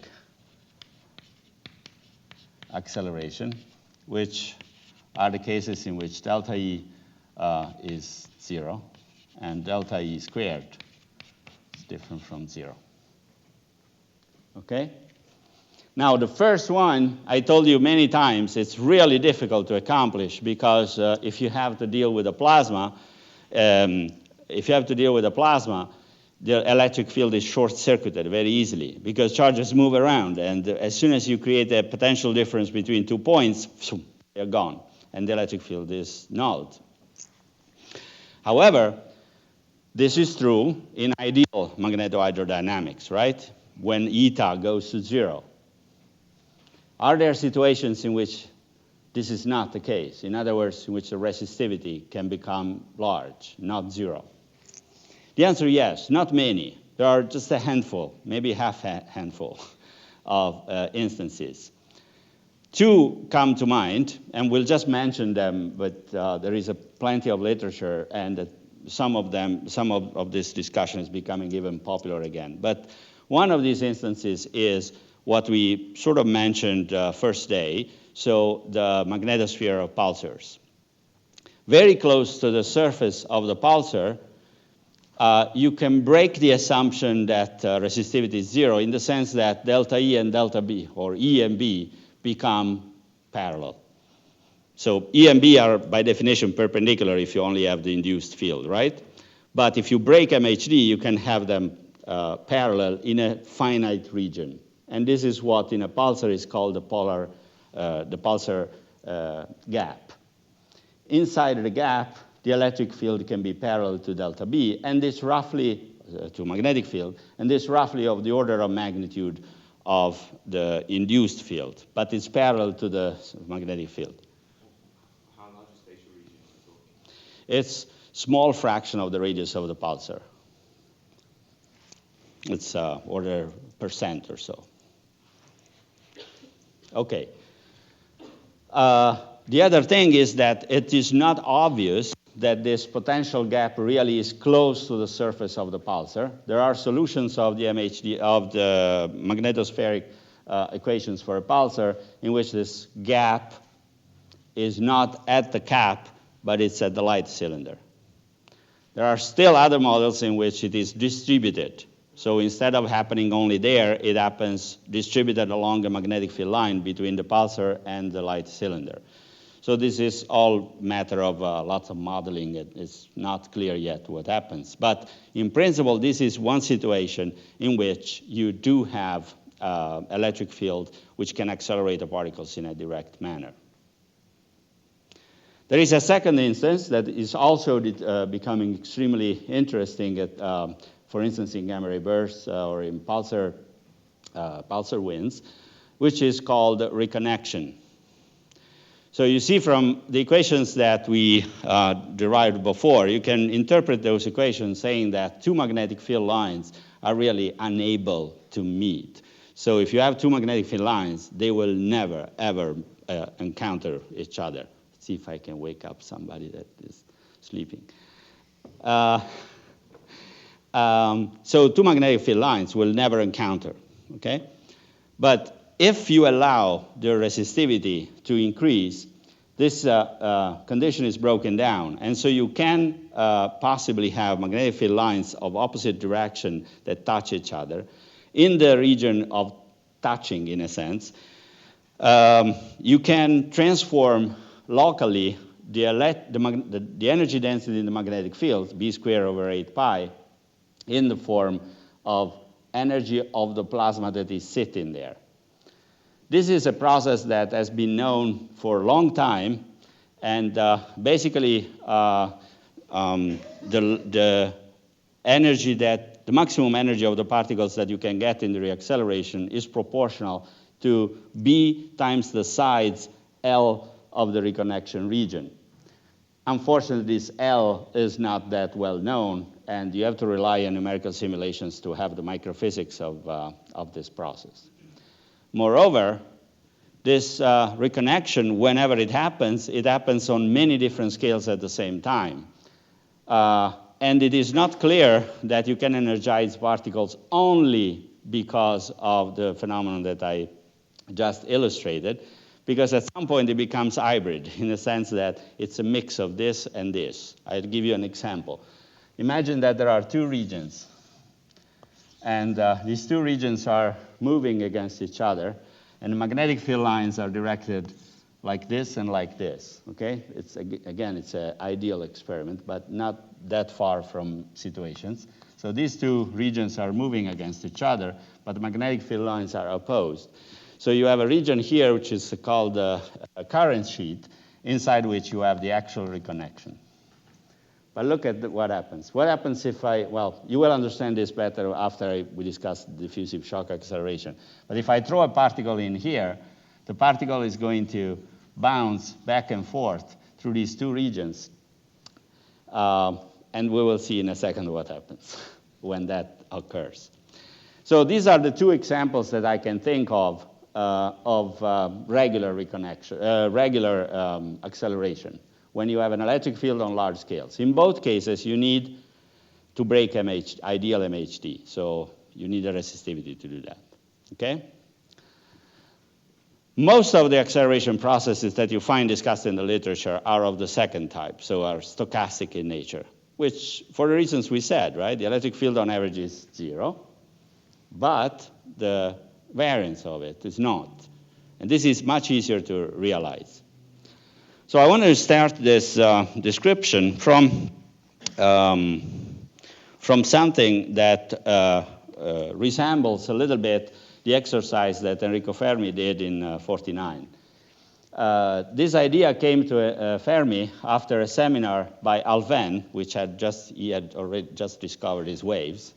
A: acceleration, which are the cases in which delta E is 0 and delta E squared is different from 0. Okay? Now, the first one, I told you many times, it's really difficult to accomplish because if you have to deal with a plasma, the electric field is short-circuited very easily because charges move around, and as soon as you create a potential difference between 2 points, they're gone, and the electric field is nulled. However, this is true in ideal magnetohydrodynamics, right? When eta goes to 0. Are there situations in which this is not the case? In other words, in which the resistivity can become large, not 0? The answer is yes, not many. There are just a handful, maybe half a handful of instances. Two come to mind, and we'll just mention them, but there is plenty of literature, and some of this discussion is becoming even popular again. But one of these instances is what we sort of mentioned first day, so the magnetosphere of pulsars. Very close to the surface of the pulsar, you can break the assumption that resistivity is 0 in the sense that delta E and delta B, or E and B, become parallel. So E and B are by definition perpendicular if you only have the induced field, right? But if you break MHD, you can have them parallel in a finite region. And this is what in a pulsar is called the pulsar gap. Inside the gap, the electric field can be parallel to delta B, and this roughly, to magnetic field, and this roughly of the order of magnitude of the induced field, but it's parallel to the magnetic field.
B: How large a spatial region are we talking?
A: It's small fraction of the radius of the pulsar. It's order percent or so. Okay. The other thing is that it is not obvious that this potential gap really is close to the surface of the pulsar. There are solutions of the MHD, of the magnetospheric equations for a pulsar in which this gap is not at the cap, but it's at the light cylinder. There are still other models in which it is distributed. So instead of happening only there, it happens distributed along a magnetic field line between the pulsar and the light cylinder. So this is all matter of lots of modeling. It's not clear yet what happens. But in principle, this is one situation in which you do have electric field which can accelerate the particles in a direct manner. There is a second instance that is also becoming extremely interesting for instance, in gamma ray bursts or in pulsar winds, which is called reconnection. So you see from the equations that we derived before, you can interpret those equations saying that two magnetic field lines are really unable to meet. So if you have two magnetic field lines, they will never, ever encounter each other. Let's see if I can wake up somebody that is sleeping. So two magnetic field lines will never encounter, okay? But if you allow the resistivity to increase, this condition is broken down. And so you can possibly have magnetic field lines of opposite direction that touch each other in the region of touching, in a sense. You can transform locally the energy density in the magnetic field, B squared over 8 pi, in the form of energy of the plasma that is sitting there. This is a process that has been known for a long time, and basically the energy the maximum energy of the particles that you can get in the reacceleration is proportional to B times the size L of the reconnection region. Unfortunately, this L is not that well known, and you have to rely on numerical simulations to have the microphysics of this process. Moreover, this reconnection, whenever it happens on many different scales at the same time. And it is not clear that you can energize particles only because of the phenomenon that I just illustrated, because at some point it becomes hybrid in the sense that it's a mix of this and this. I'll give you an example. Imagine that there are two regions, and these two regions are moving against each other, and the magnetic field lines are directed like this and like this, okay? It's an ideal experiment, but not that far from situations. So these two regions are moving against each other, but the magnetic field lines are opposed. So you have a region here, which is called a current sheet, inside which you have the actual reconnection. But look at what happens. What happens if you will understand this better after we discuss diffusive shock acceleration. But if I throw a particle in here, the particle is going to bounce back and forth through these two regions. And we will see in a second what happens when that occurs. So these are the two examples that I can think of regular reconnection, regular acceleration, when you have an electric field on large scales. In both cases, you need to break ideal MHD. So you need a resistivity to do that, okay? Most of the acceleration processes that you find discussed in the literature are of the second type, so are stochastic in nature, which, for the reasons we said, right? The electric field on average is 0, but the variance of it is not. And this is much easier to realize. So I want to start this description from something that resembles a little bit the exercise that Enrico Fermi did in 49. This idea came to Fermi after a seminar by Alfvén, he had already just discovered his waves.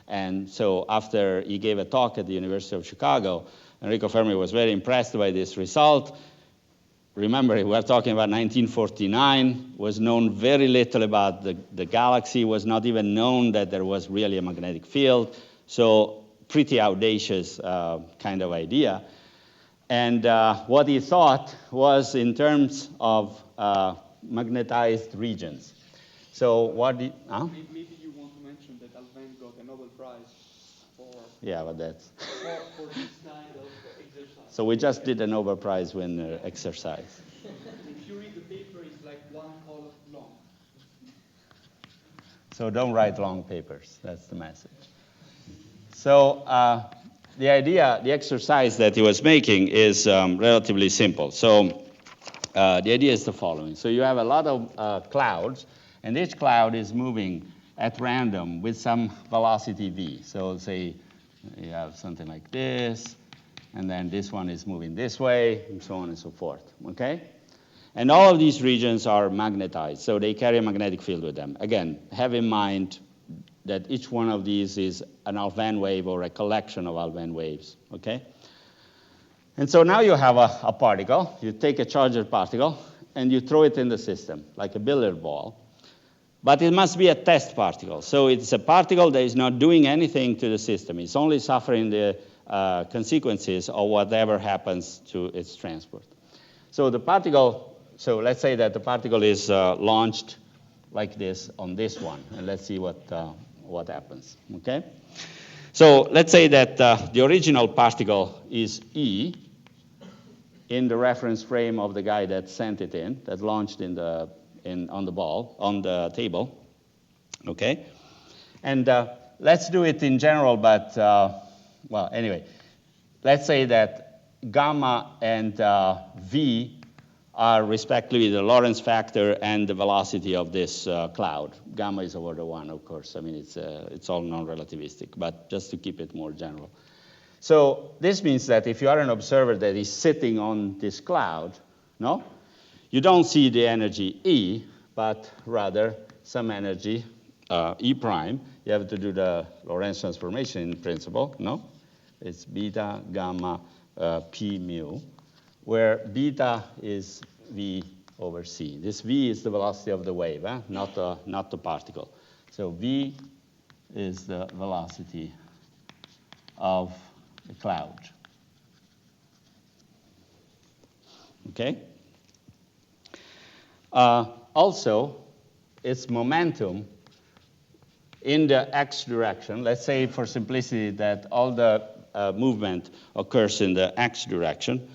A: And so after he gave a talk at the University of Chicago, Enrico Fermi was very impressed by this result. Remember, we are talking about 1949, was known very little about the galaxy, was not even known that there was really a magnetic field. So pretty audacious kind of idea. And what he thought was in terms of magnetized regions. So what did,
C: Maybe you want to mention that Alfvén got a Nobel Prize for
A: this kind of
C: exercise.
A: So we just did a Nobel Prize winner exercise.
C: If you read the paper, it's like 1 column long.
A: So don't write long papers, that's the message. So the exercise that he was making is relatively simple. So the idea is the following. So you have a lot of clouds, and each cloud is moving at random with some velocity v. So say you have something like this, and then this one is moving this way, and so on and so forth, okay? And all of these regions are magnetized, so they carry a magnetic field with them. Again, have in mind that each one of these is an Alfvén wave or a collection of Alfvén waves, okay? And so now you have a particle. You take a charged particle, and you throw it in the system, like a billiard ball. But it must be a test particle. So it's a particle that is not doing anything to the system. It's only suffering the consequences of whatever happens to its transport. So the particle, so let's say that the particle is launched like this on this one, and let's see what happens, okay? So let's say that the original particle is E in the reference frame of the guy that sent it in, that launched on the table, okay? And let's do it in general, but, well, anyway. Let's say that gamma and V are respectively the Lorentz factor and the velocity of this cloud. Gamma is over the 1, of course. I mean, it's all non-relativistic, but just to keep it more general. So this means that if you are an observer that is sitting on this cloud, no, you don't see the energy E, but rather some energy, E prime. You have to do the Lorentz transformation in principle, no? It's beta, gamma, p mu, where beta is v over c. This v is the velocity of the wave, not the particle. So v is the velocity of the cloud. Okay? Also, its momentum in the x direction, let's say for simplicity that all the movement occurs in the x direction,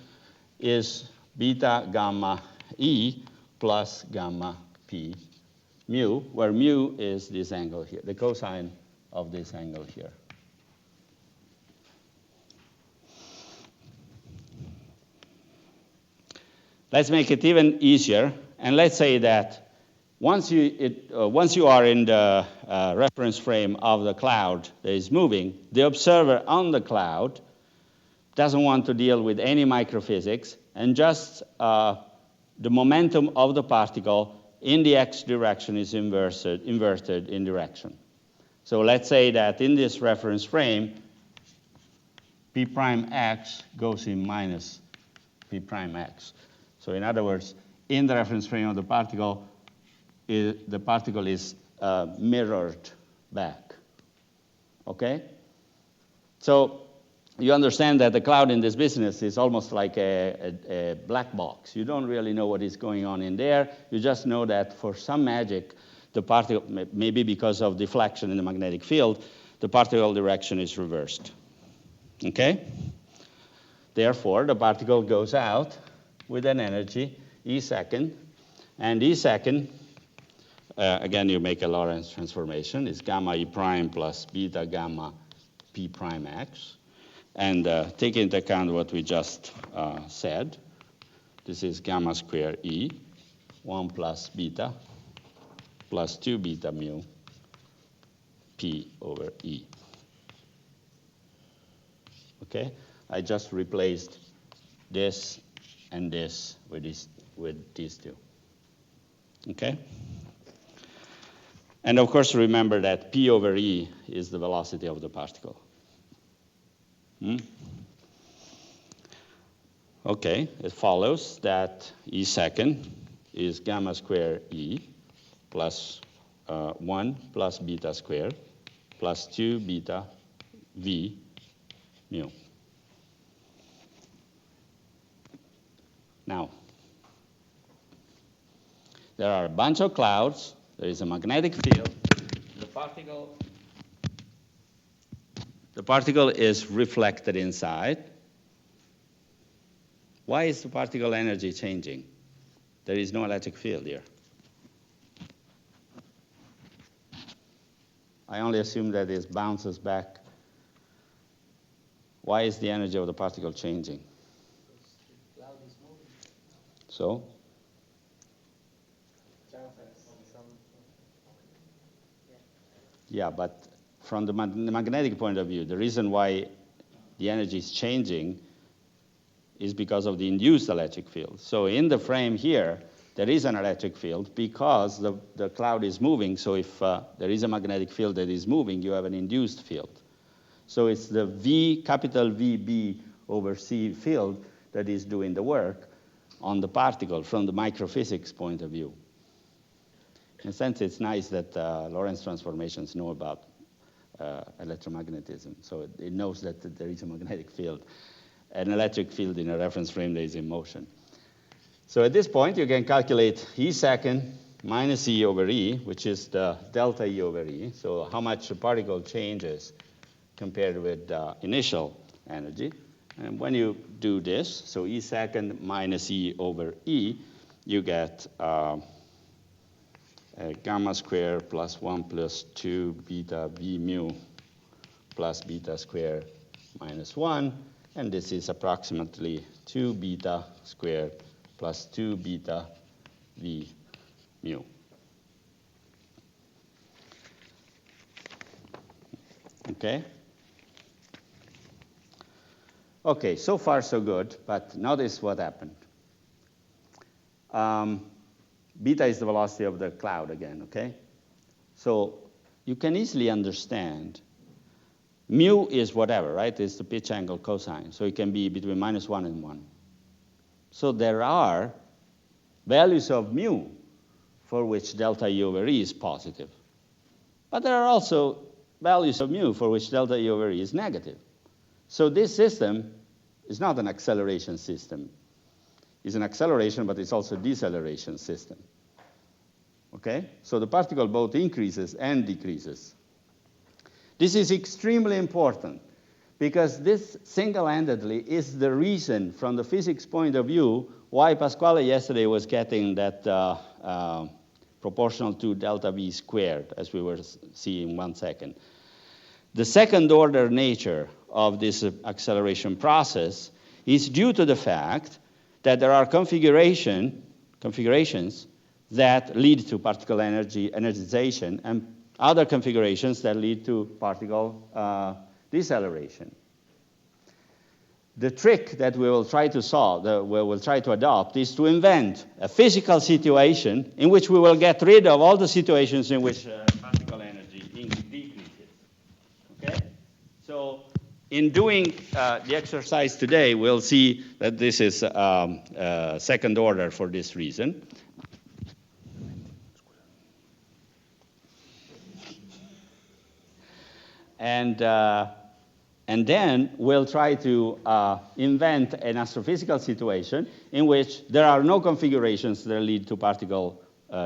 A: is beta gamma e plus gamma p mu, where mu is this angle here, the cosine of this angle here. Let's make it even easier, and let's say that once you are in the reference frame of the cloud that is moving, the observer on the cloud doesn't want to deal with any microphysics, and just the momentum of the particle in the x direction is inverted in direction. So let's say that in this reference frame, p prime x goes in minus p prime x. So in other words, in the reference frame of the particle is mirrored back. Okay? So you understand that the cloud in this business is almost like a black box. You don't really know what is going on in there. You just know that for some magic, the particle, maybe because of deflection in the magnetic field, the particle direction is reversed. Okay? Therefore, the particle goes out with an energy, E second, and E second, again, you make a Lorentz transformation, is gamma E prime plus beta gamma P prime X. And take into account what we just said. This is gamma square E, 1 plus beta, plus 2 beta mu, P over E. Okay? I just replaced this and this with these two. Okay? And of course, remember that P over E is the velocity of the particle. Okay, it follows that E second is gamma square E plus 1 plus beta square plus 2 beta V mu. Now, there are a bunch of clouds. There is a magnetic field. The particle is reflected inside. Why is the particle energy changing? There is no electric field here. I only assume that it bounces back. Why is the energy of the particle changing? So? Yeah, but from the magnetic point of view, the reason why the energy is changing is because of the induced electric field. So in the frame here, there is an electric field because the cloud is moving. So if there is a magnetic field that is moving, you have an induced field. So it's the V, capital VB over C field that is doing the work on the particle from the microphysics point of view. In a sense, it's nice that Lorentz transformations know about electromagnetism. So it knows that there is a magnetic field, an electric field in a reference frame that is in motion. So at this point, you can calculate E second minus E over E, which is the delta E over E, so how much the particle changes compared with initial energy. And when you do this, so E second minus E over E, you get gamma square plus 1 plus 2 beta V mu plus beta square minus 1. And this is approximately 2 beta square plus 2 beta V mu. Okay? Okay, so far so good, but notice what happened. Beta is the velocity of the cloud again, okay? So you can easily understand mu is whatever, right? It's the pitch angle cosine. So it can be between -1 and 1. So there are values of mu for which delta E over E is positive. But there are also values of mu for which delta E over E is negative. So this system is not an acceleration system. It's an acceleration, but it's also a deceleration system. Okay? So the particle both increases and decreases. This is extremely important because this single-handedly is the reason from the physics point of view why Pasquale yesterday was getting that proportional to delta V squared, as we will see in 1 second. The second-order nature of this acceleration process is due to the fact that there are configurations that lead to particle energization and other configurations that lead to particle deceleration. The trick that we will try to solve, we will try to adopt, is to invent a physical situation in which we will get rid of all the situations in which particle energy decreases. Okay? So in doing the exercise today, we'll see that this is second order for this reason. And then we'll try to invent an astrophysical situation in which there are no configurations that lead to particle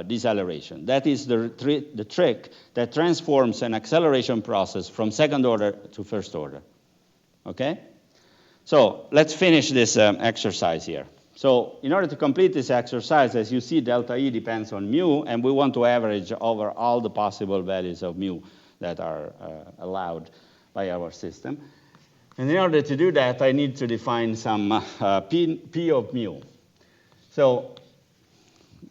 A: deceleration. That is the trick that transforms an acceleration process from second order to first order. Okay? So let's finish this exercise here. So in order to complete this exercise, as you see, delta E depends on mu, and we want to average over all the possible values of mu that are allowed by our system. And in order to do that, I need to define some P of mu. So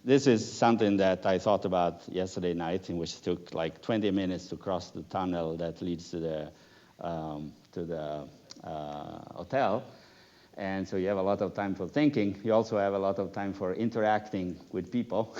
A: this is something that I thought about yesterday night, in which it took like 20 minutes to cross the tunnel that leads to the hotel. And so you have a lot of time for thinking. You also have a lot of time for interacting with people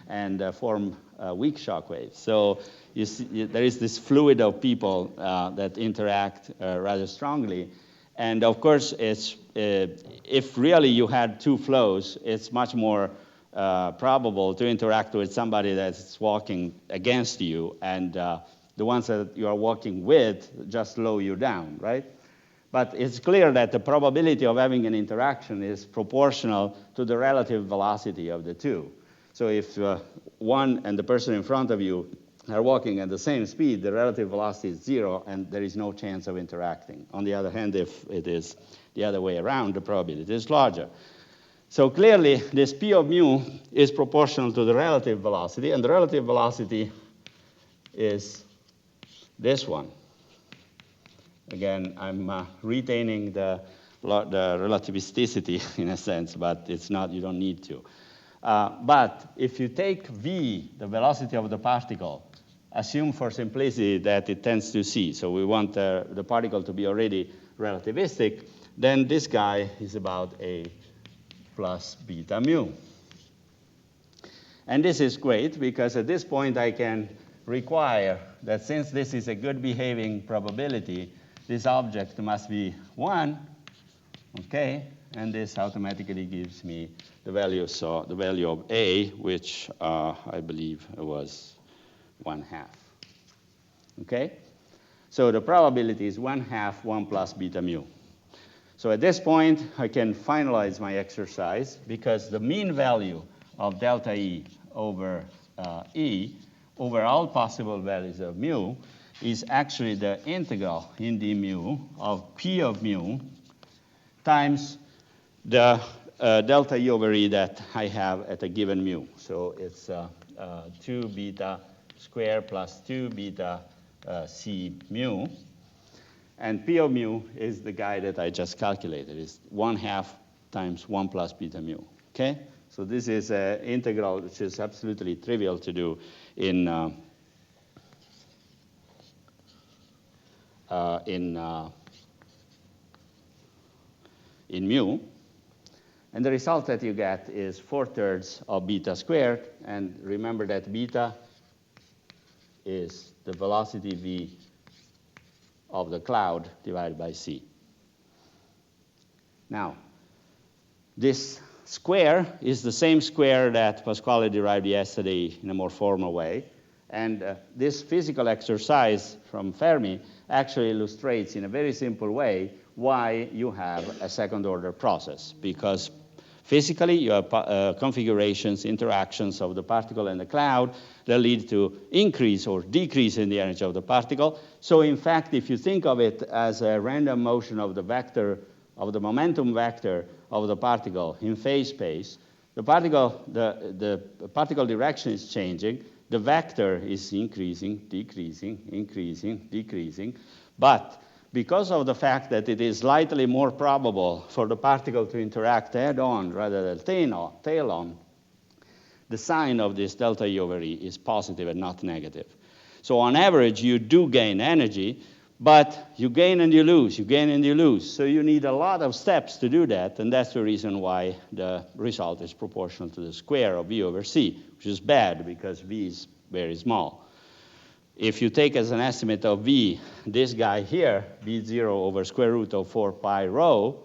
A: and form weak shock waves. So you see, there is this fluid of people that interact rather strongly. And of course, if really you had two flows, it's much more probable to interact with somebody that's walking against you, and the ones that you are walking with just slow you down, right? But it's clear that the probability of having an interaction is proportional to the relative velocity of the two. So if one and the person in front of you are walking at the same speed, the relative velocity is 0, and there is no chance of interacting. On the other hand, if it is the other way around, the probability is larger. So clearly, this P of mu is proportional to the relative velocity, and the relative velocity is this one. Again, I'm retaining the relativisticity in a sense, but it's not, you don't need to. But if you take v, the velocity of the particle, assume for simplicity that it tends to c, so we want the particle to be already relativistic, then this guy is about a plus beta mu. And this is great because at this point I can require that since this is a good behaving probability, this object must be 1, okay? And this automatically gives me the value, so the value of A, which I believe was 1/2. Okay? So the probability is 1/2 1 plus beta mu. So at this point, I can finalize my exercise because the mean value of delta E over E over all possible values of mu is actually the integral in d mu of P of mu times the delta E over E that I have at a given mu. So it's 2 beta square plus 2 beta c mu. And P of mu is the guy that I just calculated. It's 1/2 times 1 plus beta mu. Okay? So this is an integral which is absolutely trivial to do in mu. And the result that you get is 4/3 of beta squared. And remember that beta is the velocity v of the cloud divided by c. Now, this square is the same square that Pasquale derived yesterday in a more formal way. And this physical exercise from Fermi actually illustrates in a very simple way why you have a second-order process. Because physically, you have configurations, interactions of the particle and the cloud that lead to increase or decrease in the energy of the particle. So in fact, if you think of it as a random motion of the vector, of the momentum vector of the particle in phase space, the particle direction is changing, the vector is increasing, decreasing, increasing, decreasing. But because of the fact that it is slightly more probable for the particle to interact head-on rather than tail-on, the sign of this delta E over E is positive and not negative. So on average, you do gain energy, but you gain and you lose, you gain and you lose. So you need a lot of steps to do that, and that's the reason why the result is proportional to the square of V over C, which is bad because V is very small. If you take as an estimate of V, this guy here, V0 over square root of 4 pi rho,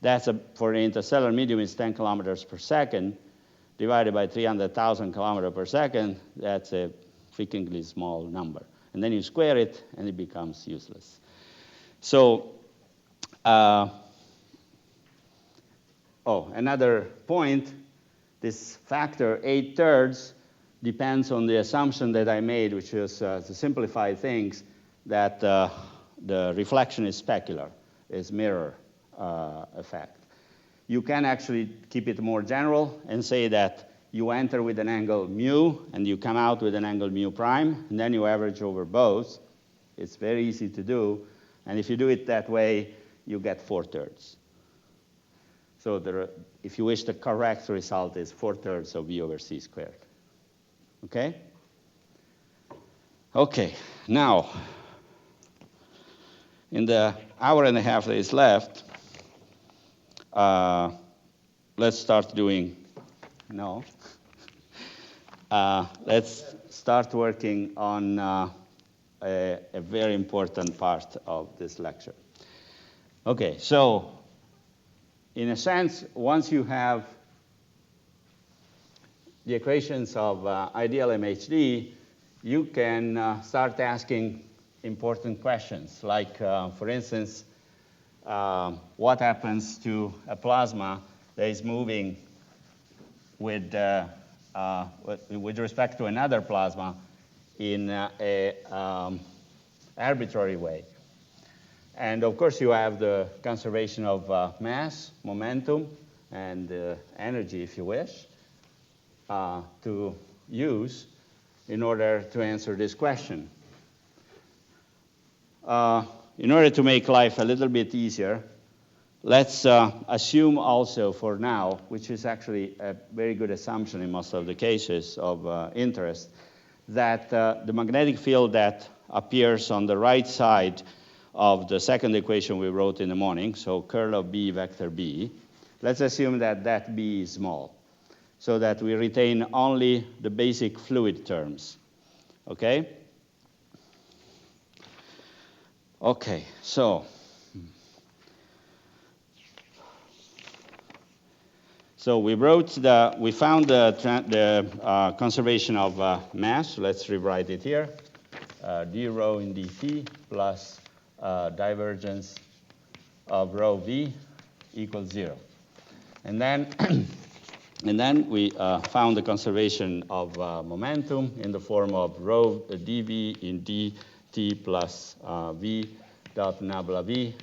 A: that's for the interstellar medium is 10 kilometers per second, divided by 300,000 kilometers per second, that's a freakingly small number. And then you square it, and it becomes useless. So, another point, this factor 8/3 depends on the assumption that I made, which is to simplify things, that the reflection is specular, is mirror effect. You can actually keep it more general and say that you enter with an angle mu, and you come out with an angle mu prime, and then you average over both. It's very easy to do, and if you do it that way, you get 4/3. So if you wish, the correct result is 4/3 of V over C squared. Okay? Okay, now, in the hour and a half that is left, let's start doing, no. Let's start working on a very important part of this lecture. Okay, so in a sense, once you have the equations of ideal MHD, you can start asking important questions, like, for instance, what happens to a plasma that is moving with respect to another plasma in an arbitrary way. And of course, you have the conservation of mass, momentum, and energy, if you wish, to use in order to answer this question. In order to make life a little bit easier, let's assume also for now, which is actually a very good assumption in most of the cases of interest, that the magnetic field that appears on the right side of the second equation we wrote in the morning, so curl of B vector B, let's assume that that B is small, so that we retain only the basic fluid terms. Okay? Okay, so we found the conservation of mass. Let's rewrite it here. D rho in dt plus divergence of rho v equals 0. And then, we found the conservation of momentum in the form of rho dv in dt plus v dot nabla v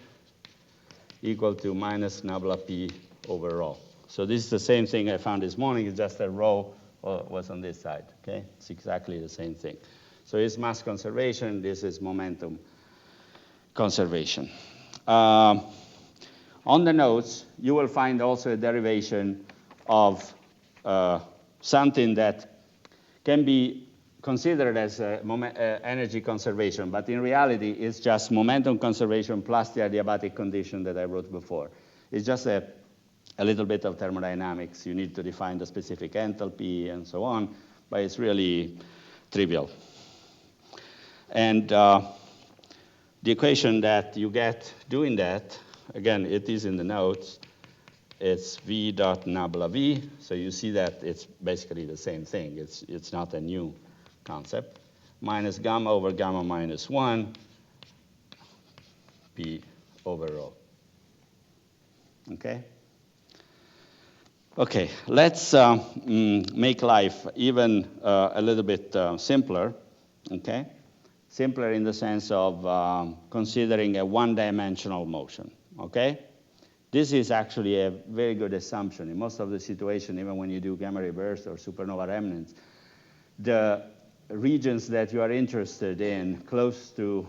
A: equal to minus nabla p over rho. So this is the same thing I found this morning, it's just that rho was on this side, okay? It's exactly the same thing. So it's mass conservation, this is momentum conservation. On the notes, you will find also a derivation of something that can be considered as energy conservation, but in reality, it's just momentum conservation plus the adiabatic condition that I wrote before. It's just a little bit of thermodynamics. You need to define the specific enthalpy and so on, but it's really trivial. And the equation that you get doing that, again, it is in the notes. It's v dot nabla v. So you see that it's basically the same thing. It's not a new concept. Minus gamma over gamma minus 1, p over rho. Okay? Okay, let's make life even a little bit simpler. Okay? Simpler in the sense of considering a one-dimensional motion. Okay? This is actually a very good assumption. In most of the situation, even when you do gamma reverse or supernova remnants, the regions that you are interested in, close to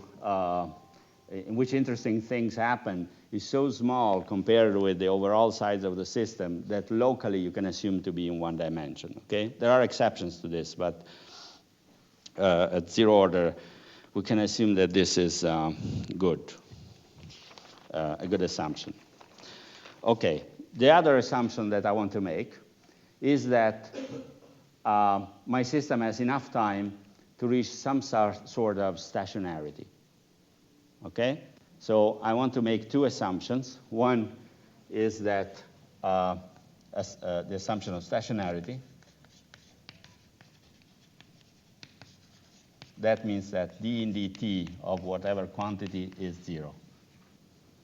A: in which interesting things happen, is so small compared with the overall size of the system that locally you can assume to be in one dimension. Okay? There are exceptions to this, but at zero order, we can assume that this is good, a good assumption. Okay, the other assumption that I want to make is that my system has enough time to reach some sort of stationarity. Okay, so I want to make two assumptions. One is that the assumption of stationarity. That means that d in dt of whatever quantity is 0.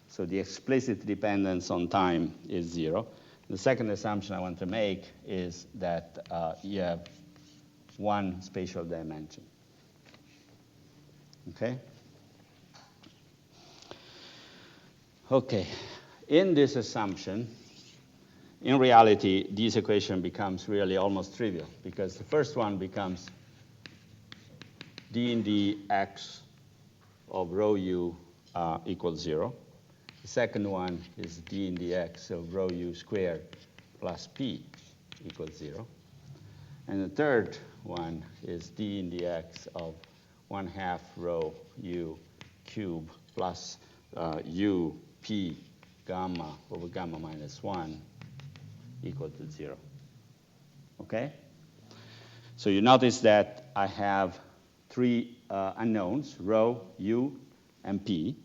A: So the explicit dependence on time is 0. The second assumption I want to make is that you have one spatial dimension. Okay? Okay. In this assumption, in reality, this equation becomes really almost trivial, because the first one becomes d in dx of rho u equals 0. The second one is d in dx of rho u squared plus p equals 0. And the third one is d in dx of 1/2 rho u cube plus u p gamma over gamma minus 1 equal to 0. Okay? So you notice that I have three unknowns, rho, u, and p.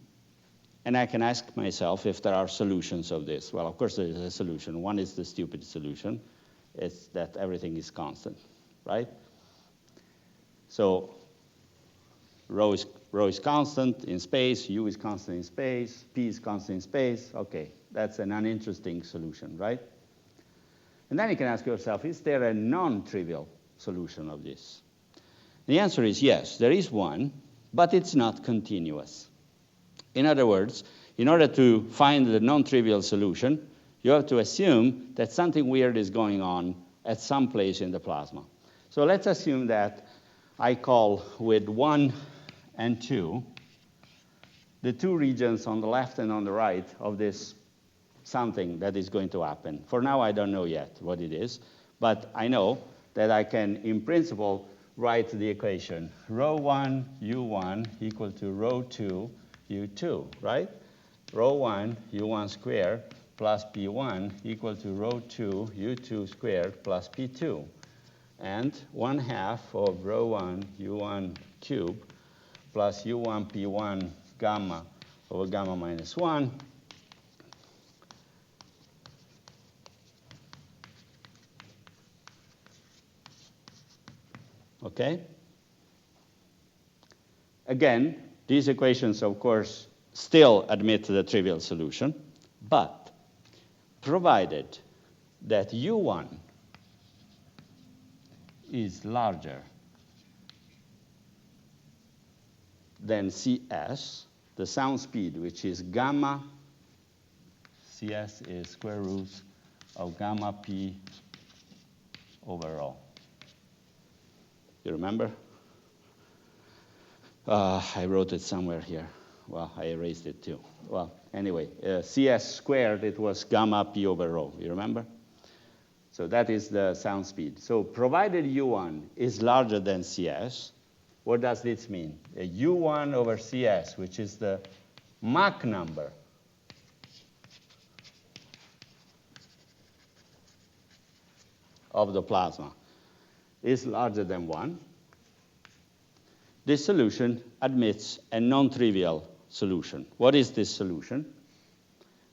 A: And I can ask myself if there are solutions of this. Well, of course there is a solution. One is the stupid solution. It's that everything is constant, right? So rho is constant in space, u is constant in space, p is constant in space. Okay, that's an uninteresting solution, right? And then you can ask yourself, is there a non-trivial solution of this? The answer is yes, there is one, but it's not continuous. In other words, in order to find the non-trivial solution, you have to assume that something weird is going on at some place in the plasma. So let's assume that I call with 1 and 2 the two regions on the left and on the right of this something that is going to happen. For now, I don't know yet what it is, but I know that I can, in principle, write the equation rho 1 u1 equal to rho 2 u2, right? Rho 1 u1 squared plus p1 equal to rho 2 u2 squared plus p2. And 1/2 of rho 1 u1 cube plus u1 p1 gamma over gamma minus 1 okay? Again, these equations, of course, still admit the trivial solution, but provided that u1 is larger than Cs, the sound speed, which is gamma, Cs is square root of gamma p over rho. You remember? I wrote it somewhere here. Well, I erased it too. Well, anyway, Cs squared, it was gamma p over rho. You remember? So that is the sound speed. So provided u1 is larger than Cs, what does this mean? A u1 over Cs, which is the Mach number of the plasma, is larger than 1. this solution admits a non-trivial solution. What is this solution?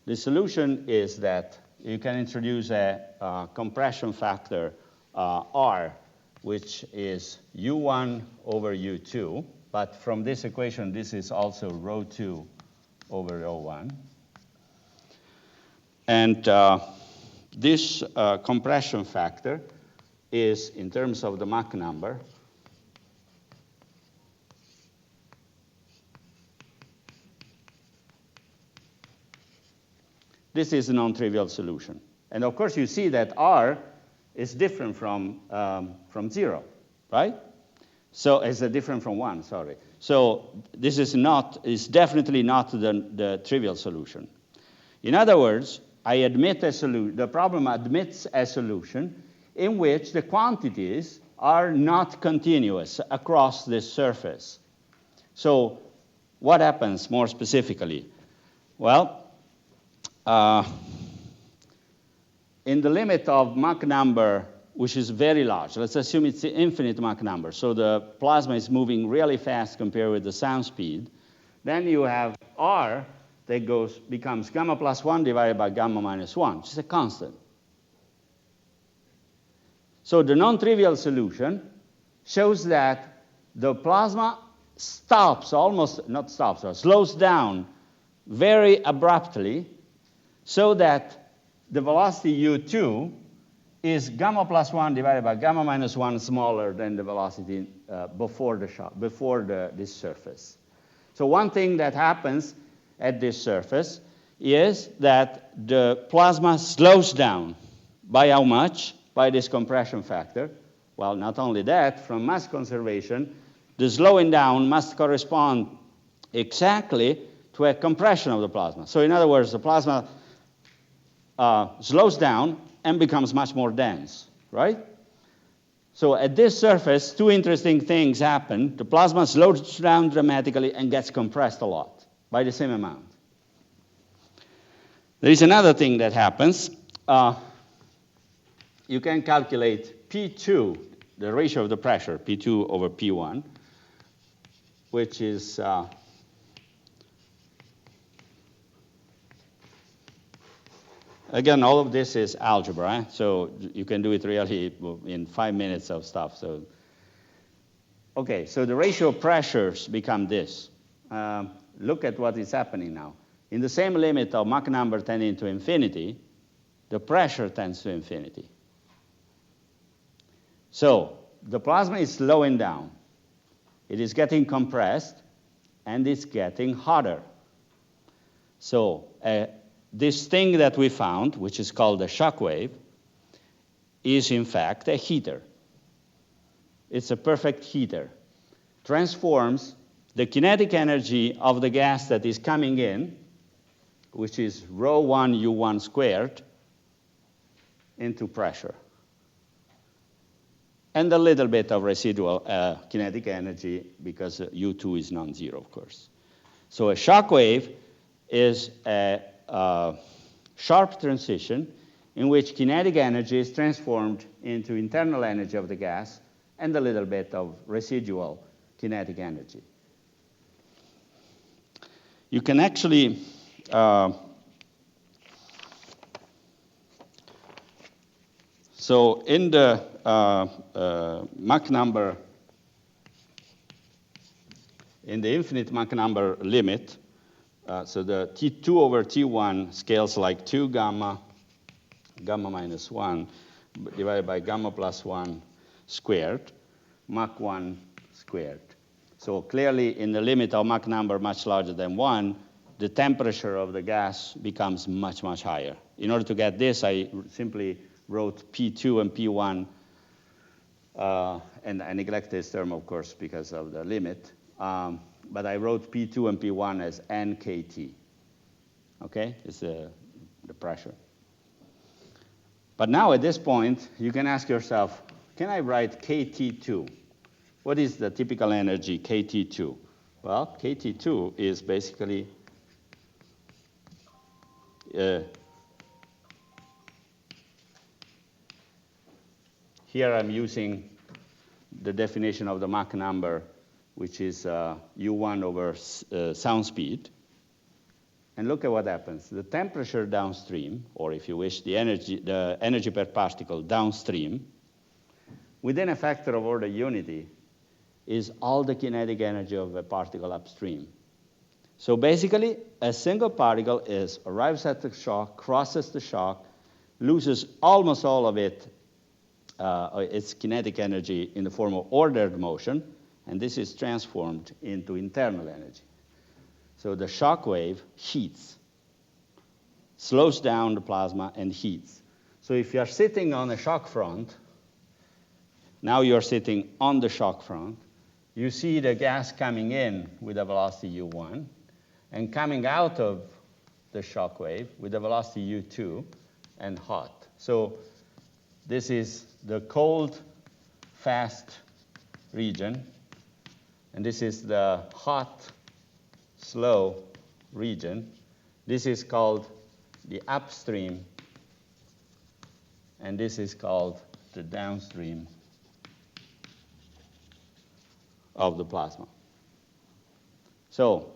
A: The solution is that you can introduce a compression factor R, which is U1 over U2. But from this equation, this is also rho 2 over rho 1. And this compression factor is, in terms of the Mach number, this is a non-trivial solution. And of course, you see that R is different from 0, right? So it's different from 1, sorry. So this is definitely not the trivial solution. In other words, the problem admits a solution in which the quantities are not continuous across this surface. So what happens more specifically? Well, in the limit of Mach number, which is very large, let's assume it's the infinite Mach number, so the plasma is moving really fast compared with the sound speed, then you have R that becomes gamma plus 1 divided by gamma minus 1, which is a constant. So the non-trivial solution shows that the plasma slows down very abruptly, so that the velocity u2 is gamma plus 1 divided by gamma minus 1 smaller than the velocity before this surface. So one thing that happens at this surface is that the plasma slows down. By how much? By this compression factor. Well, not only that, from mass conservation, the slowing down must correspond exactly to a compression of the plasma. So in other words, the plasma slows down and becomes much more dense, right? So at this surface, two interesting things happen. The plasma slows down dramatically and gets compressed a lot by the same amount. There is another thing that happens. You can calculate P2, the ratio of the pressure, P2 over P1, which is again, all of this is algebra, so you can do it really in 5 minutes of stuff. So, okay, so the ratio of pressures become this. Look at what is happening now. In the same limit of Mach number tending to infinity, the pressure tends to infinity. So the plasma is slowing down. It is getting compressed, and it's getting hotter. So this thing that we found, which is called a shock wave, is in fact a heater. It's a perfect heater. Transforms the kinetic energy of the gas that is coming in, which is rho 1 U1 squared, into pressure. And a little bit of residual kinetic energy, because U2 is non-zero, of course. So a shock wave is a sharp transition in which kinetic energy is transformed into internal energy of the gas and a little bit of residual kinetic energy. You can actually so in the Mach number, in the infinite Mach number limit, so the T2 over T1 scales like 2 gamma minus 1 divided by gamma plus 1 squared, Mach 1 squared. So clearly, in the limit of Mach number much larger than 1, the temperature of the gas becomes much, much higher. In order to get this, I simply wrote P2 and P1, and I neglected this term, of course, because of the limit. But I wrote P2 and P1 as NKT. Okay? It's the pressure. But now at this point, you can ask yourself, can I write KT2? What is the typical energy KT2? Well, KT2 is basically here I'm using the definition of the Mach number which is u1 over sound speed. And look at what happens. The temperature downstream, or if you wish, the energy per particle downstream, within a factor of order unity, is all the kinetic energy of a particle upstream. So basically, a single particle arrives at the shock, crosses the shock, loses almost all of its kinetic energy in the form of ordered motion, and this is transformed into internal energy. So the shock wave heats, slows down the plasma and heats. So if you're sitting on a shock front, now you're sitting on the shock front, you see the gas coming in with a velocity u1 and coming out of the shock wave with a velocity u2 and hot. So this is the cold, fast region, and this is the hot, slow region. This is called the upstream, and this is called the downstream of the plasma. So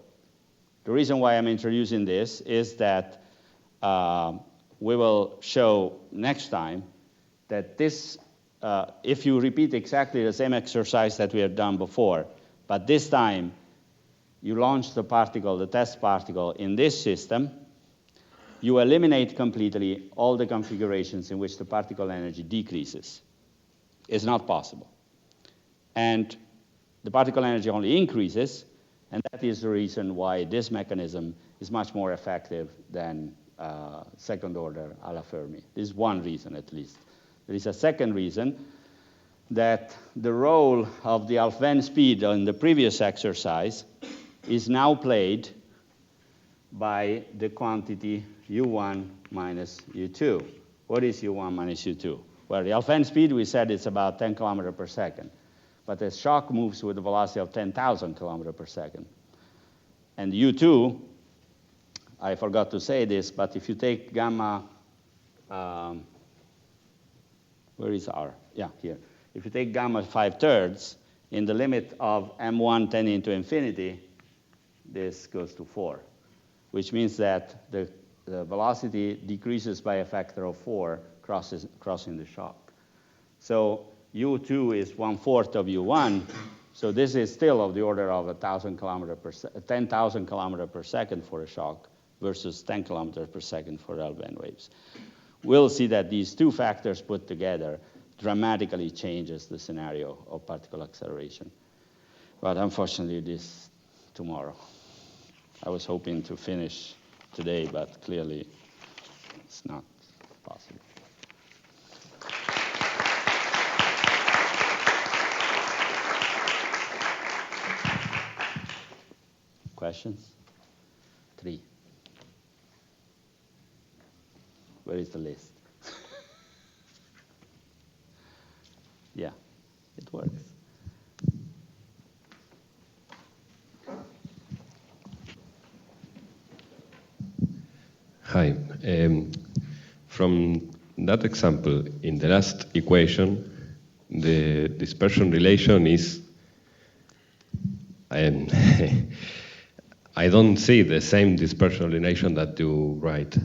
A: the reason why I'm introducing this is that we will show next time that this, if you repeat exactly the same exercise that we have done before, but this time you launch the particle, the test particle, in this system, you eliminate completely all the configurations in which the particle energy decreases. It's not possible. And the particle energy only increases, and that is the reason why this mechanism is much more effective than second order a la Fermi. This is one reason, at least. There is a second reason, that the role of the Alfvén speed in the previous exercise is now played by the quantity u1 minus u2. What is u1 minus u2? Well, the Alfvén speed, we said it's about 10 kilometers per second. But the shock moves with a velocity of 10,000 kilometers per second. And u2, I forgot to say this, but if you take gamma, where is R? Yeah, here. If you take gamma 5/3, in the limit of m1 tending to infinity, this goes to 4, which means that the velocity decreases by a factor of 4 crossing the shock. So u2 is 1/4 of u1, so this is still of the order of 10,000 kilometers per second for a shock versus 10 kilometers per second for Alfvén waves. We'll see that these two factors put together dramatically changes the scenario of particle acceleration. But unfortunately, this tomorrow. I was hoping to finish today, but clearly it's not possible. Questions? 3. Where is the list? Yeah, it works.
D: Hi. From that example, in the last equation, the dispersion relation is I don't see the same dispersion relation that you write.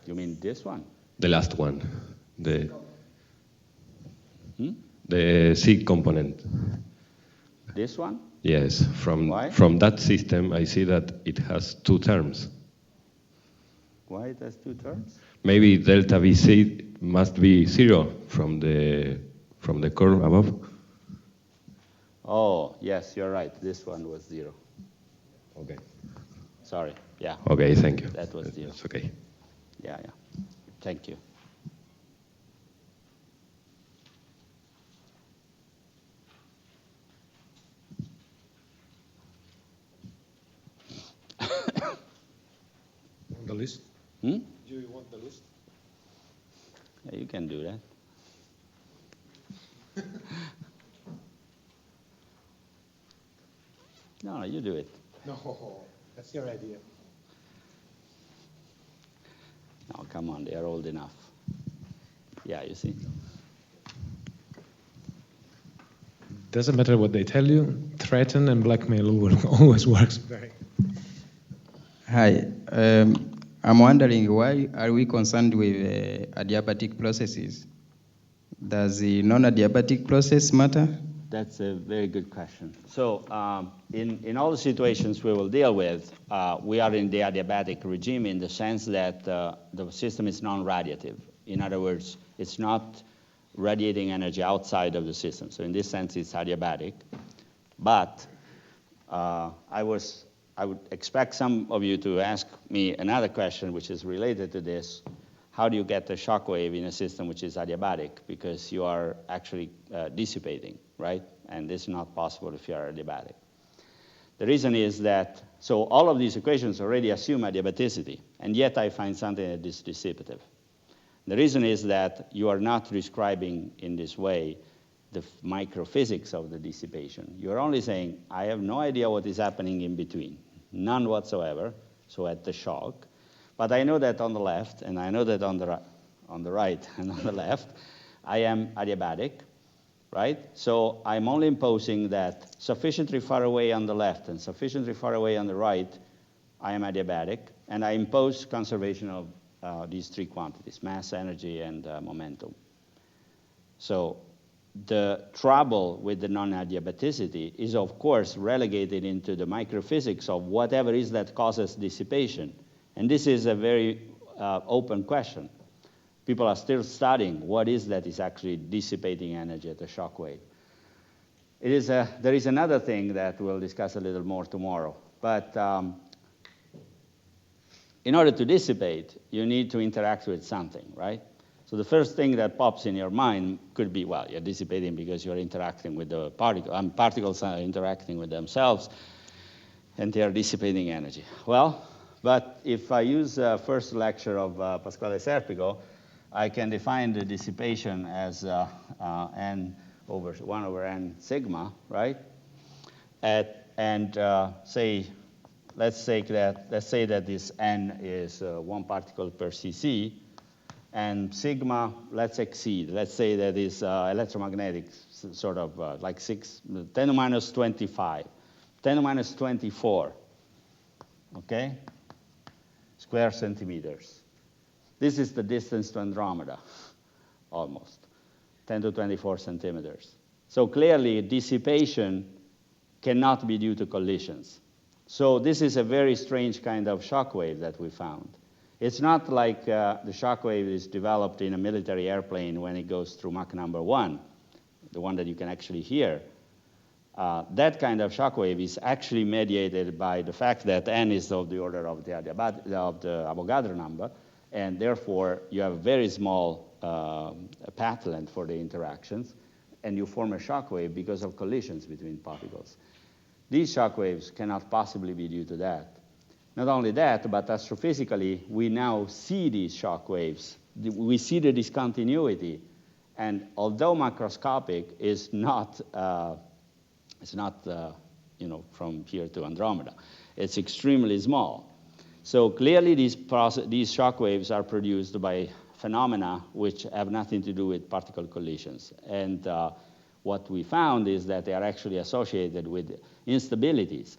A: You mean this one?
D: The last one, the C component.
A: This one?
D: Yes,
A: Why?
D: from that system, I see that it has 2 terms.
A: Why it has 2 terms?
D: Maybe delta VC must be 0 from the curve above.
A: Oh, yes, you're right. This one was 0.
D: Okay.
A: Sorry. Yeah.
D: Okay, thank you.
A: That was 0.
D: That's okay.
A: Yeah. Thank you.
C: The list?
A: Hmm?
C: Do you want the list?
A: Yeah, you can do that. No, you do it.
C: No, that's your idea.
A: No, come on, they are old enough. Yeah, you see.
C: doesn't matter what they tell you, threaten and blackmail always works very.
E: Hi, I'm wondering why are we concerned with adiabatic processes? Does the non-adiabatic process matter?
A: That's a very good question. So in all the situations we will deal with, we are in the adiabatic regime in the sense that the system is non-radiative. In other words, it's not radiating energy outside of the system. So in this sense, it's adiabatic. But I would expect some of you to ask me another question which is related to this. How do you get the shock wave in a system which is adiabatic? Because you are actually dissipating, right? And this is not possible if you are adiabatic. The reason is that, so all of these equations already assume adiabaticity, and yet I find something that is dissipative. The reason is that you are not describing in this way the microphysics of the dissipation. You're only saying, I have no idea what is happening in between, none whatsoever, so at the shock. But I know that on the left, and I know that on the right and on the left, I am adiabatic, right? So I'm only imposing that sufficiently far away on the left and sufficiently far away on the right, I am adiabatic, and I impose conservation of these three quantities, mass, energy, and momentum. So the trouble with the non-adiabaticity is, of course, relegated into the microphysics of whatever is that causes dissipation. And this is a very open question. People are still studying what is that is actually dissipating energy at the shock wave. There is another thing that we'll discuss a little more tomorrow. But in order to dissipate, you need to interact with something, right? So the first thing that pops in your mind could be, well, you're dissipating because you're interacting with the particles. Particles are interacting with themselves, and they are dissipating energy. Well, but if I use the first lecture of Pasquale Serpico, I can define the dissipation as n over 1 over n sigma, right? Let's say that this n is 1 particle per cc, and sigma, let's exceed. Let's say that is electromagnetic, sort of like 10 to minus 25, 10 to minus 24, okay? Square centimeters. This is the distance to Andromeda, almost, 10 to 24 centimeters. So clearly, dissipation cannot be due to collisions. So this is a very strange kind of shock wave that we found. It's not like the shock wave is developed in a military airplane when it goes through Mach number 1, the one that you can actually hear. That kind of shock wave is actually mediated by the fact that n is of the order of the Avogadro number, and therefore you have a very small path length for the interactions, and you form a shock wave because of collisions between particles. These shock waves cannot possibly be due to that. Not only that, but astrophysically, we now see these shock waves. We see the discontinuity, and although macroscopic, is not from here to Andromeda. It's extremely small. So clearly, these shock waves are produced by phenomena which have nothing to do with particle collisions. And what we found is that they are actually associated with instabilities.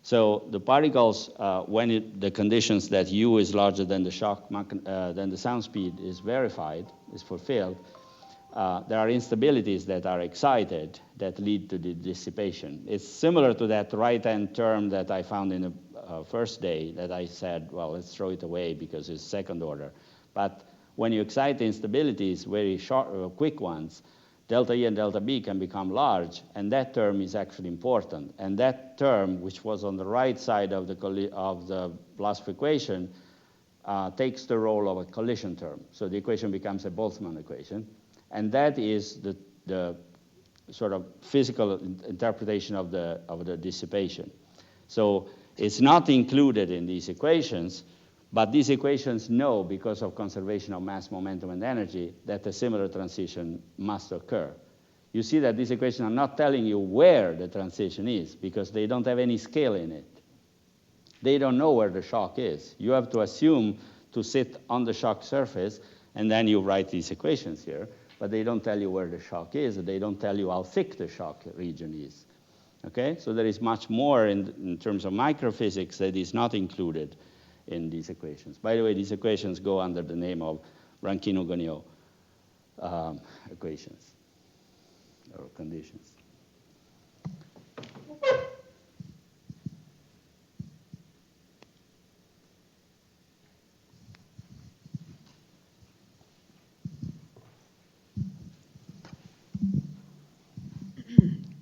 A: So the particles, when the conditions that u is larger than the than the sound speed is verified, is fulfilled, there are instabilities that are excited that lead to the dissipation. It's similar to that right-hand term that I found in the first day that I said, well, let's throw it away because it's second order. But when you excite the instabilities, very short, quick ones, delta E and delta B can become large, and that term is actually important. And that term, which was on the right side of the Blasi equation, takes the role of a collision term. So the equation becomes a Boltzmann equation. And that is the sort of physical interpretation of the dissipation. So it's not included in these equations, but these equations know, because of conservation of mass, momentum, and energy, that a similar transition must occur. You see that these equations are not telling you where the transition is, because they don't have any scale in it. They don't know where the shock is. You have to assume to sit on the shock surface, and then you write these equations here. but they don't tell you where the shock is. They don't tell you how thick the shock region is. Okay? So there is much more in terms of microphysics that is not included in these equations. By the way, these equations go under the name of Rankine-Gonneau equations or conditions.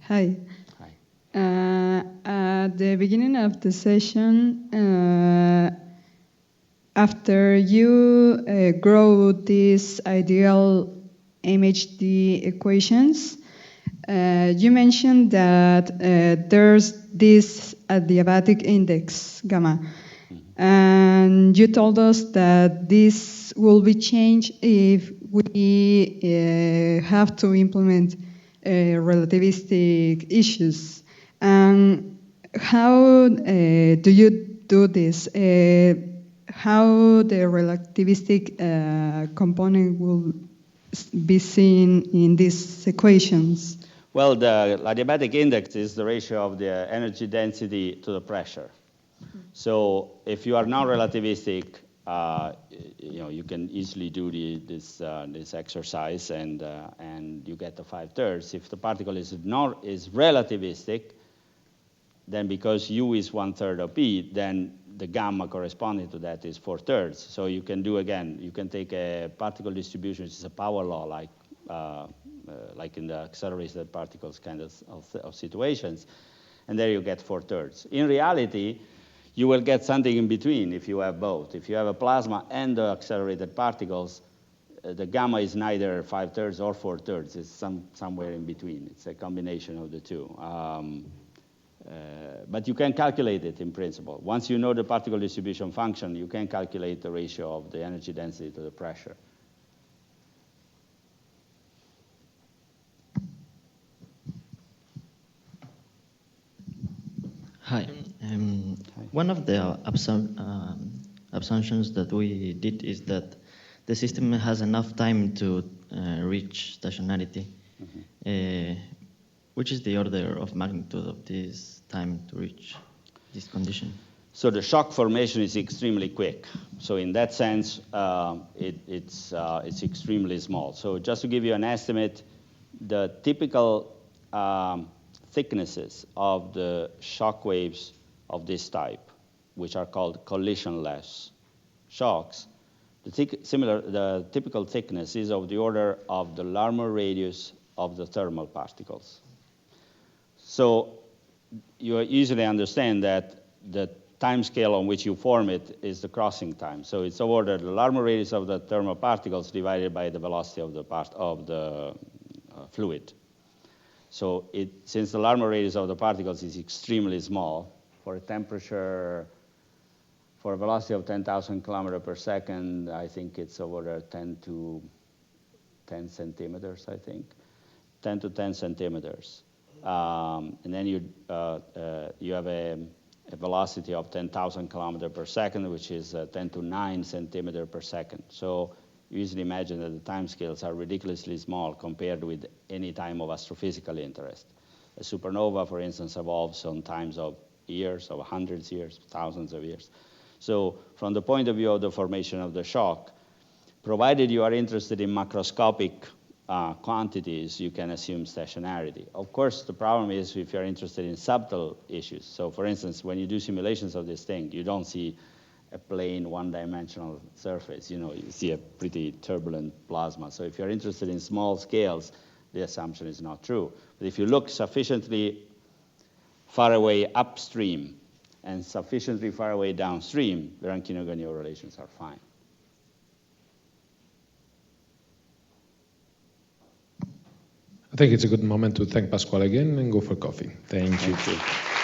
F: Hi.
A: Hi.
F: At the beginning of the session, after you grow these ideal MHD equations, you mentioned that there's this adiabatic index, gamma. And you told us that this will be changed if we have to implement relativistic issues. How do you do this? How the relativistic component will be seen in these equations?
A: Well, the adiabatic index is the ratio of the energy density to the pressure. So if you are non-relativistic, you can easily do this exercise, and you get the 5/3. If the particle is relativistic, then because U is 1/3 of P, then the gamma corresponding to that is 4/3. So you can do again. You can take a particle distribution, which is a power law, like in the accelerated particles kind of situations, and there you get 4/3. In reality, you will get something in between if you have both. If you have a plasma and the accelerated particles, the gamma is neither 5/3 or 4/3. It's somewhere in between. It's a combination of the two. But you can calculate it in principle. Once you know the particle distribution function, you can calculate the ratio of the energy density to the pressure.
G: Hi. One of the assumptions that we did is that the system has enough time to reach stationarity. Which is the order of magnitude of this time to reach this condition?
A: So the shock formation is extremely quick. So in that sense, it's extremely small. So just to give you an estimate, the typical thicknesses of the shock waves of this type, which are called collisionless shocks, the typical thickness is of the order of the Larmor radius of the thermal particles. So you easily understand that the time scale on which you form it is the crossing time. So it's ordered the Larmor radius of the thermal particles divided by the velocity of the fluid. So since the Larmor radius of the particles is extremely small, for a temperature, for a velocity of 10,000 kilometers per second, I think it's over 10 to 10 centimeters, I think. 10 to 10 centimeters. And then you have a velocity of 10,000 kilometers per second, which is 10 to 9 centimeters per second. So you easily imagine that the time scales are ridiculously small compared with any time of astrophysical interest. A supernova, for instance, evolves on times of years, of hundreds of years, thousands of years. So from the point of view of the formation of the shock, provided you are interested in macroscopic quantities, you can assume stationarity. Of course, the problem is if you're interested in subtle issues. So for instance, when you do simulations of this thing, you don't see a plain one-dimensional surface. You see a pretty turbulent plasma. So if you're interested in small scales, the assumption is not true. But if you look sufficiently far away upstream and sufficiently far away downstream, the Rankine-Gonneau relations are fine.
C: I think it's a good moment to thank Pasquale again and go for coffee. Thank you.
A: Thank you.